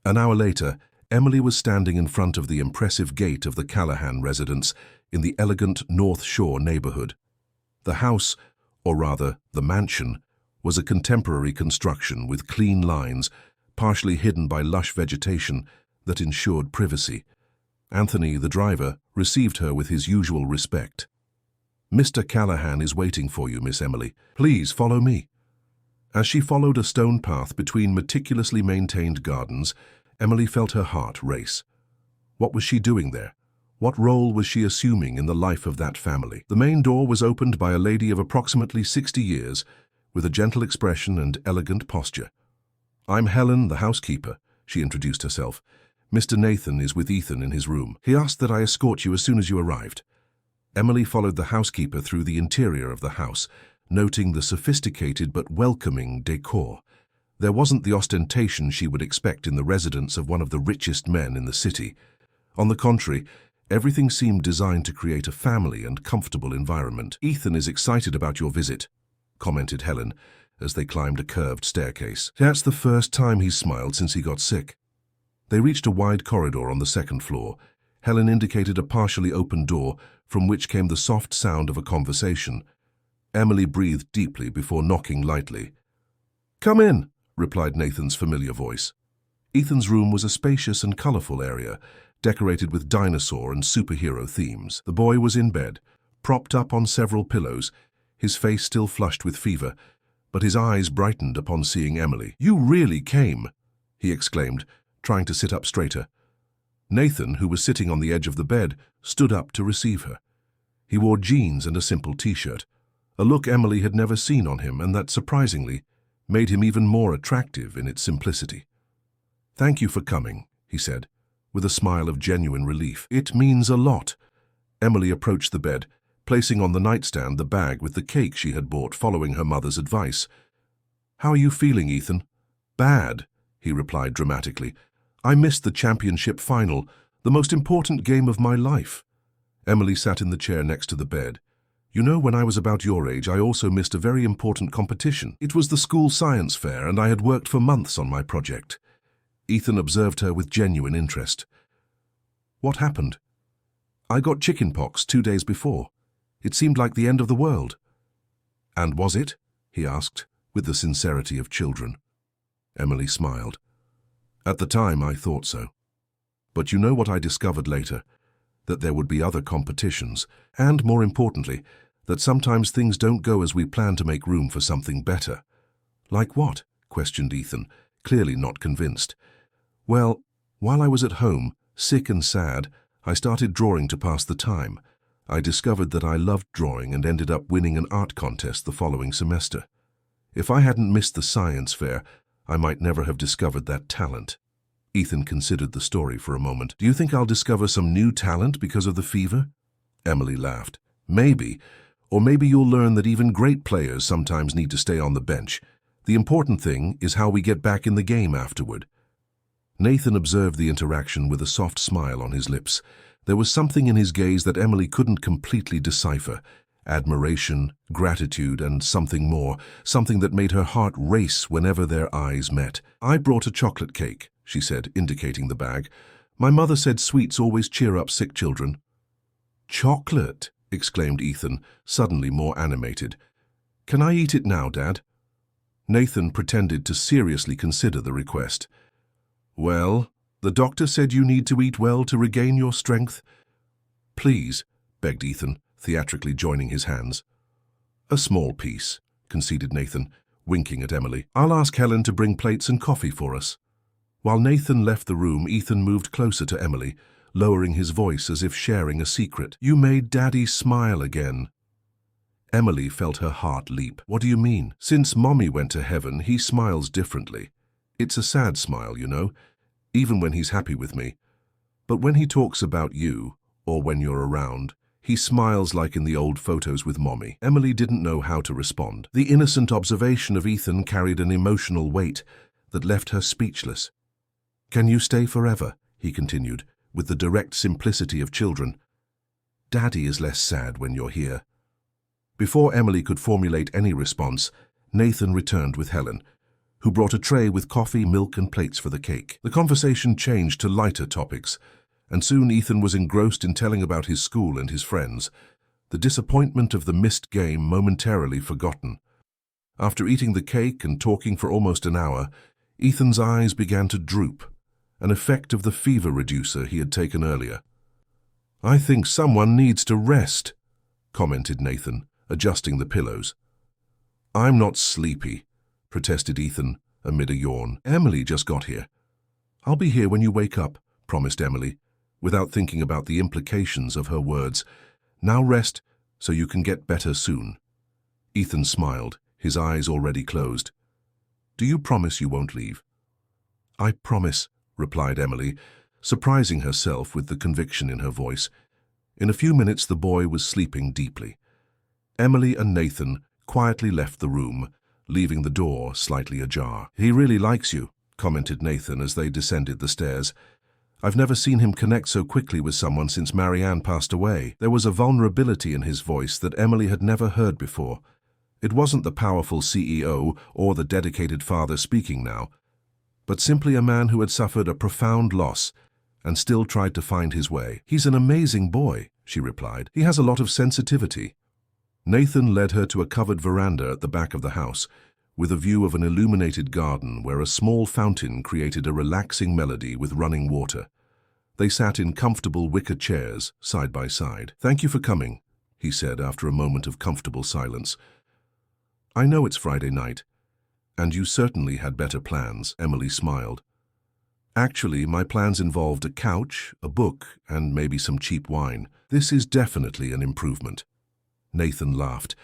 An hour later, Emily was standing in front of the impressive gate of the Callahan residence in the elegant North Shore neighborhood. The house, or rather the mansion, was a contemporary construction with clean lines, partially hidden by lush vegetation that ensured privacy. Anthony, the driver, received her with his usual respect. "Mr. Callahan is waiting for you, Miss Emily. Please follow me." As she followed a stone path between meticulously maintained gardens, Emily felt her heart race. What was she doing there? What role was she assuming in the life of that family? The main door was opened by a lady of approximately 60 years, with a gentle expression and elegant posture. "I'm Helen, the housekeeper," she introduced herself. "Mr. Nathan is with Ethan in his room. He asked that I escort you as soon as you arrived." Emily followed the housekeeper through the interior of the house, noting the sophisticated but welcoming decor. There wasn't the ostentation she would expect in the residence of one of the richest men in the city. On the contrary, Everything seemed designed to create a family and comfortable environment. "Ethan is excited about your visit," commented Helen as they climbed a curved staircase. "That's the first time he's smiled since he got sick." They reached a wide corridor on the second floor. Helen indicated a partially open door from which came the soft sound of a conversation. Emily breathed deeply before knocking lightly. "Come in," replied Nathan's familiar voice. Ethan's room was a spacious and colorful area, decorated with dinosaur and superhero themes. The boy was in bed, propped up on several pillows, his face still flushed with fever, but his eyes brightened upon seeing Emily. "You really came," he exclaimed, trying to sit up straighter. Nathan, who was sitting on the edge of the bed, stood up to receive her. He wore jeans and a simple t-shirt, a look Emily had never seen on him and that, surprisingly, made him even more attractive in its simplicity. "Thank you for coming," he said, with a smile of genuine relief. "It means a lot." Emily approached the bed, placing on the nightstand the bag with the cake she had bought following her mother's advice. "How are you feeling, Ethan?" "Bad," he replied dramatically. "I missed the championship final, the most important game of my life." Emily sat in the chair next to the bed. "You know, when I was about your age, I also missed a very important competition. It was the school science fair, and I had worked for months on my project." Ethan observed her with genuine interest. "What happened?" "I got chickenpox 2 days before. It seemed like the end of the world." "And was it?" he asked, with the sincerity of children. Emily smiled. "At the time, I thought so. But you know what I discovered later? That there would be other competitions, and, more importantly, that sometimes things don't go as we plan to make room for something better." "Like what?" questioned Ethan, clearly not convinced. "Well, while I was at home, sick and sad, I started drawing to pass the time. I discovered that I loved drawing and ended up winning an art contest the following semester. If I hadn't missed the science fair, I might never have discovered that talent." Ethan considered the story for a moment. "Do you think I'll discover some new talent because of the fever?" Emily laughed. "Maybe. Or maybe you'll learn that even great players sometimes need to stay on the bench. The important thing is how we get back in the game afterward." Nathan observed the interaction with a soft smile on his lips. There was something in his gaze that Emily couldn't completely decipher. Admiration, gratitude, and something more, something that made her heart race whenever their eyes met. "I brought a chocolate cake," she said, indicating the bag. "My mother said sweets always cheer up sick children." "Chocolate!" exclaimed Ethan, suddenly more animated. "Can I eat it now, Dad?" Nathan pretended to seriously consider the request. "Well, the doctor said you need to eat well to regain your strength." "Please," begged Ethan, theatrically joining his hands. "A small piece," conceded Nathan, winking at Emily. "I'll ask Helen to bring plates and coffee for us." While Nathan left the room, Ethan moved closer to Emily, lowering his voice as if sharing a secret. "You made Daddy smile again." Emily felt her heart leap. "What do you mean?" "Since Mommy went to heaven, he smiles differently. It's a sad smile, you know, even when he's happy with me. But when he talks about you, or when you're around, he smiles like in the old photos with Mommy." Emily didn't know how to respond. The innocent observation of Ethan carried an emotional weight that left her speechless. "Can you stay forever?" he continued, with the direct simplicity of children. "Daddy is less sad when you're here." Before Emily could formulate any response, Nathan returned with Helen, who brought a tray with coffee, milk, and plates for the cake. The conversation changed to lighter topics, and soon Ethan was engrossed in telling about his school and his friends, the disappointment of the missed game momentarily forgotten. After eating the cake and talking for almost an hour, Ethan's eyes began to droop, an effect of the fever reducer he had taken earlier. "I think someone needs to rest," commented Nathan, adjusting the pillows. "I'm not sleepy," protested Ethan amid a yawn. "Emily just got here." "I'll be here when you wake up," promised Emily, without thinking about the implications of her words. "Now rest so you can get better soon." Ethan smiled, his eyes already closed. "Do you promise you won't leave?" "I promise," replied Emily, surprising herself with the conviction in her voice. In a few minutes the boy was sleeping deeply. Emily and Nathan quietly left the room, leaving the door slightly ajar. "He really likes you," commented Nathan as they descended the stairs. I've never seen him connect so quickly with someone since Marianne passed away. There was a vulnerability in his voice that Emily had never heard before. It wasn't the powerful CEO or the dedicated father speaking now, but simply a man who had suffered a profound loss and still tried to find his way. "He's an amazing boy," she replied. "He has a lot of sensitivity." Nathan led her to a covered veranda at the back of the house, with a view of an illuminated garden where a small fountain created a relaxing melody with running water. They sat in comfortable wicker chairs, side by side. "Thank you for coming," he said after a moment of comfortable silence. "I know it's Friday night, and you certainly had better plans," Emily smiled. "Actually, my plans involved a couch, a book, and maybe some cheap wine. This is definitely an improvement." Nathan laughed,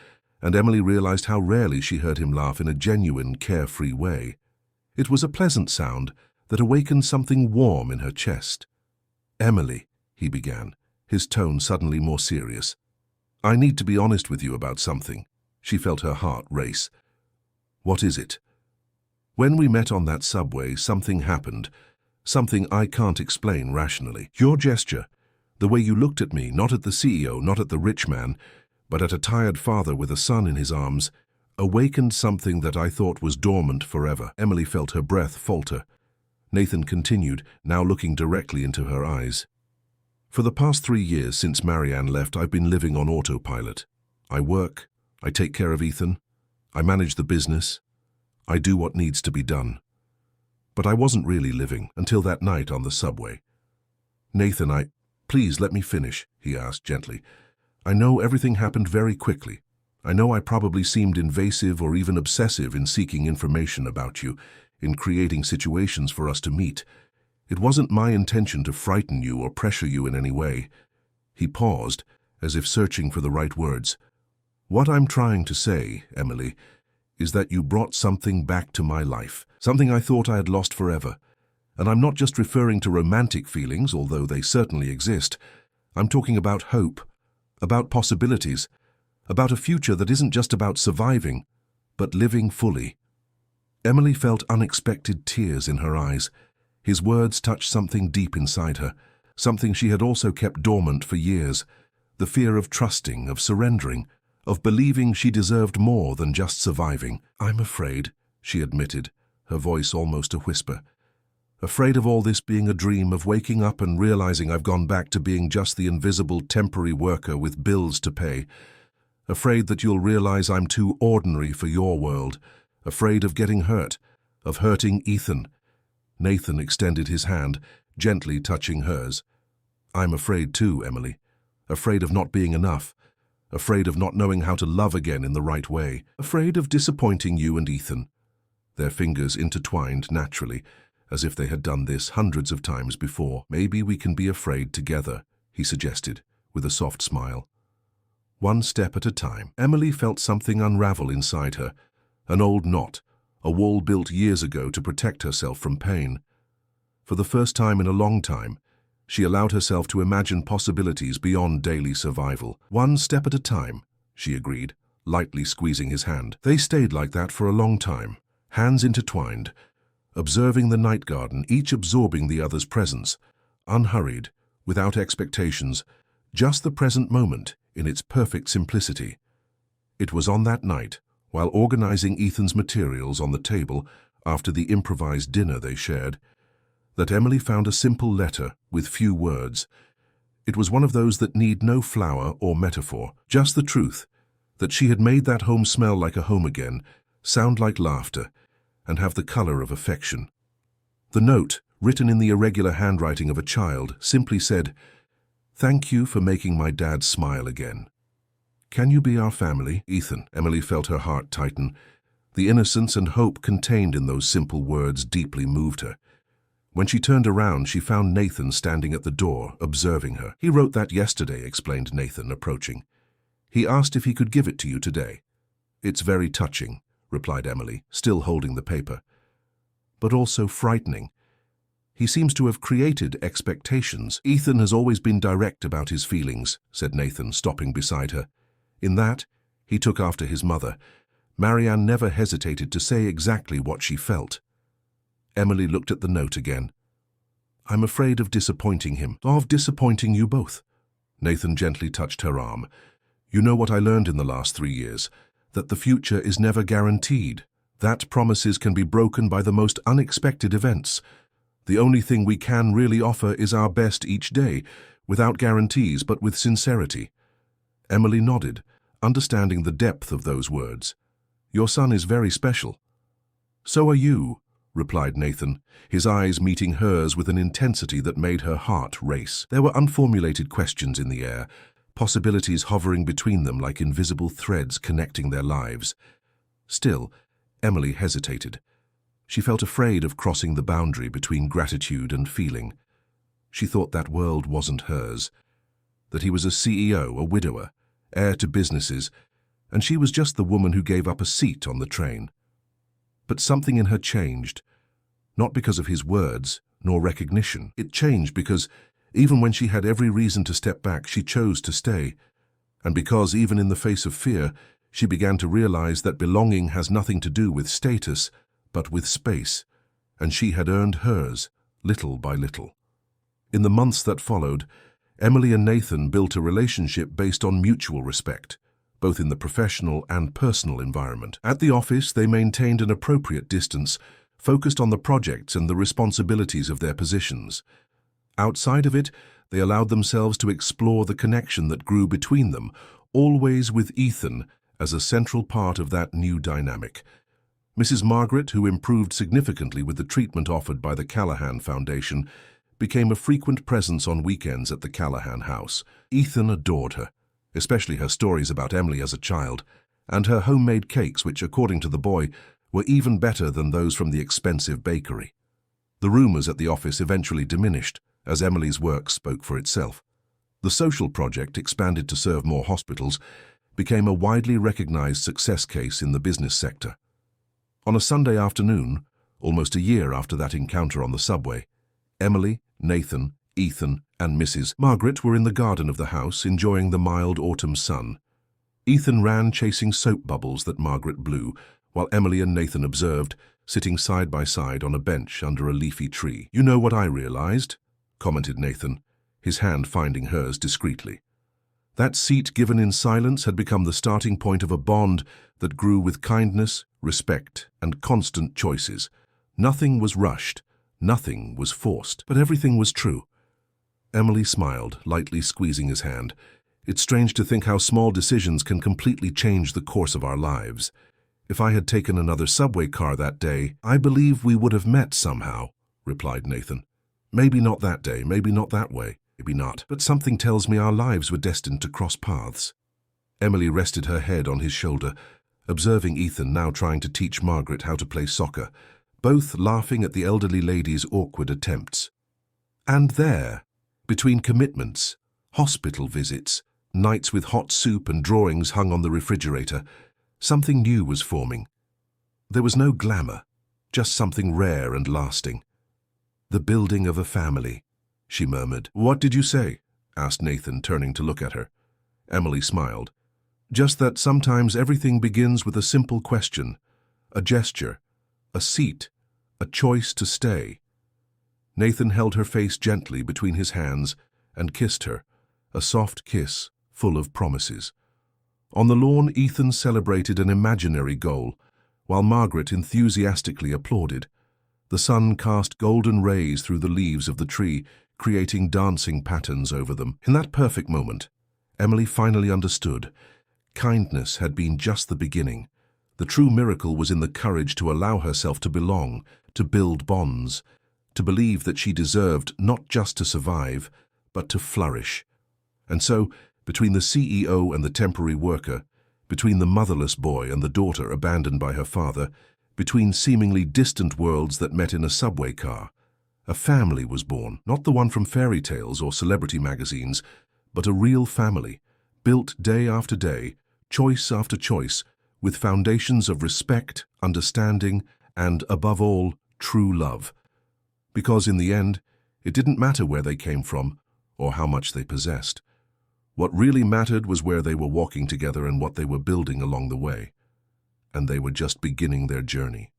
and Emily realized how rarely she heard him laugh in a genuine, carefree way. It was a pleasant sound that awakened something warm in her chest. "Emily," he began, his tone suddenly more serious. "I need to be honest with you about something." She felt her heart race. "What is it?" "When we met on that subway, something happened. Something I can't explain rationally. Your gesture, the way you looked at me, not at the CEO, not at the rich man, but at a tired father with a son in his arms, awakened something that I thought was dormant forever." Emily felt her breath falter. Nathan continued, now looking directly into her eyes. "For the past 3 years since Marianne left, I've been living on autopilot. I work, I take care of Ethan, I manage the business, I do what needs to be done. But I wasn't really living until that night on the subway." "Nathan, please let me finish," he asked gently. "I know everything happened very quickly. I know I probably seemed invasive or even obsessive in seeking information about you, in creating situations for us to meet. It wasn't my intention to frighten you or pressure you in any way." He paused, as if searching for the right words. "What I'm trying to say, Emily, is that you brought something back to my life, something I thought I had lost forever. And I'm not just referring to romantic feelings, although they certainly exist. I'm talking about hope, about possibilities, about a future that isn't just about surviving, but living fully." Emily felt unexpected tears in her eyes. His words touched something deep inside her, something she had also kept dormant for years, the fear of trusting, of surrendering, of believing she deserved more than just surviving. "I'm afraid," she admitted, her voice almost a whisper. "Afraid of all this being a dream, of waking up and realizing I've gone back to being just the invisible temporary worker with bills to pay. Afraid that you'll realize I'm too ordinary for your world. Afraid of getting hurt, of hurting Ethan." Nathan extended his hand, gently touching hers. "I'm afraid too, Emily. Afraid of not being enough. Afraid of not knowing how to love again in the right way. Afraid of disappointing you and Ethan." Their fingers intertwined naturally, as if they had done this hundreds of times before. "Maybe we can be afraid together," he suggested, with a soft smile. One step at a time. Emily felt something unravel inside her, an old knot, a wall built years ago to protect herself from pain. For the first time in a long time, she allowed herself to imagine possibilities beyond daily survival. "One step at a time," she agreed, lightly squeezing his hand. They stayed like that for a long time, hands intertwined, observing the night garden, each absorbing the other's presence, unhurried, without expectations, just the present moment in its perfect simplicity. It was on that night, while organizing Ethan's materials on the table after the improvised dinner they shared, that Emily found a simple letter with few words. It was one of those that need no flower or metaphor, just the truth, that she had made that home smell like a home again, sound like laughter, and have the color of affection. The note, written in the irregular handwriting of a child, simply said, "Thank you for making my dad smile again. Can you be our family, Ethan?" Emily felt her heart tighten. The innocence and hope contained in those simple words deeply moved her. When she turned around, she found Nathan standing at the door, observing her. "He wrote that yesterday," explained Nathan, approaching. "He asked if he could give it to you today." "It's very touching," replied Emily, still holding the paper. "But also frightening. He seems to have created expectations." "Ethan has always been direct about his feelings," said Nathan, stopping beside her. "In that, he took after his mother. Marianne never hesitated to say exactly what she felt." Emily looked at the note again. I'm afraid of disappointing him, of disappointing you both. Nathan gently touched her arm. You know what I learned in the last 3 years, that the future is never guaranteed, that promises can be broken by the most unexpected events. The only thing we can really offer is our best each day, without guarantees but with sincerity. Emily nodded, understanding the depth of those words. Your son is very special. So are you, replied Nathan, his eyes meeting hers with an intensity that made her heart race. There were unformulated questions in the air, possibilities hovering between them like invisible threads connecting their lives. Still, Emily hesitated. She felt afraid of crossing the boundary between gratitude and feeling. She thought that world wasn't hers, that he was a CEO, a widower, heir to businesses, and she was just the woman who gave up a seat on the train. But something in her changed, not because of his words, nor recognition. It changed because, even when she had every reason to step back, she chose to stay. And because, even in the face of fear, she began to realize that belonging has nothing to do with status, but with space, and she had earned hers, little by little. In the months that followed, Emily and Nathan built a relationship based on mutual respect, both in the professional and personal environment. At the office, they maintained an appropriate distance, focused on the projects and the responsibilities of their positions. Outside of it, they allowed themselves to explore the connection that grew between them, always with Ethan as a central part of that new dynamic. Mrs. Margaret, who improved significantly with the treatment offered by the Callahan Foundation, became a frequent presence on weekends at the Callahan house. Ethan adored her, especially her stories about Emily as a child, and her homemade cakes which, according to the boy, were even better than those from the expensive bakery. The rumors at the office eventually diminished, as Emily's work spoke for itself. The social project, expanded to serve more hospitals, became a widely recognized success case in the business sector. On a Sunday afternoon, almost a year after that encounter on the subway, Emily, Nathan, Ethan, and Mrs. Margaret were in the garden of the house, enjoying the mild autumn sun. Ethan ran chasing soap bubbles that Margaret blew, while Emily and Nathan observed, sitting side by side on a bench under a leafy tree. You know what I realized? Commented Nathan, his hand finding hers discreetly. That seat given in silence had become the starting point of a bond that grew with kindness, respect, and constant choices. Nothing was rushed, nothing was forced, but everything was true. Emily smiled, lightly squeezing his hand. It's strange to think how small decisions can completely change the course of our lives. If I had taken another subway car that day, I believe we would have met somehow, replied Nathan. Maybe not that day, maybe not that way, maybe not, but something tells me our lives were destined to cross paths. Emily rested her head on his shoulder, observing Ethan now trying to teach Margaret how to play soccer, both laughing at the elderly lady's awkward attempts. And there, between commitments, hospital visits, nights with hot soup and drawings hung on the refrigerator, something new was forming. There was no glamour, just something rare and lasting. The building of a family, she murmured. What did you say? Asked Nathan, turning to look at her. Emily smiled. Just that sometimes everything begins with a simple question, a gesture, a seat, a choice to stay. Nathan held her face gently between his hands and kissed her, a soft kiss full of promises. On the lawn, Ethan celebrated an imaginary goal, while Margaret enthusiastically applauded. The sun cast golden rays through the leaves of the tree, creating dancing patterns over them. In that perfect moment, Emily finally understood. Kindness had been just the beginning. The true miracle was in the courage to allow herself to belong, to build bonds, to believe that she deserved not just to survive, but to flourish. And so, between the CEO and the temporary worker, between the motherless boy and the daughter abandoned by her father, between seemingly distant worlds that met in a subway car, a family was born, not the one from fairy tales or celebrity magazines, but a real family, built day after day, choice after choice, with foundations of respect, understanding, and, above all, true love. Because in the end, it didn't matter where they came from or how much they possessed. What really mattered was where they were walking together and what they were building along the way. And they were just beginning their journey.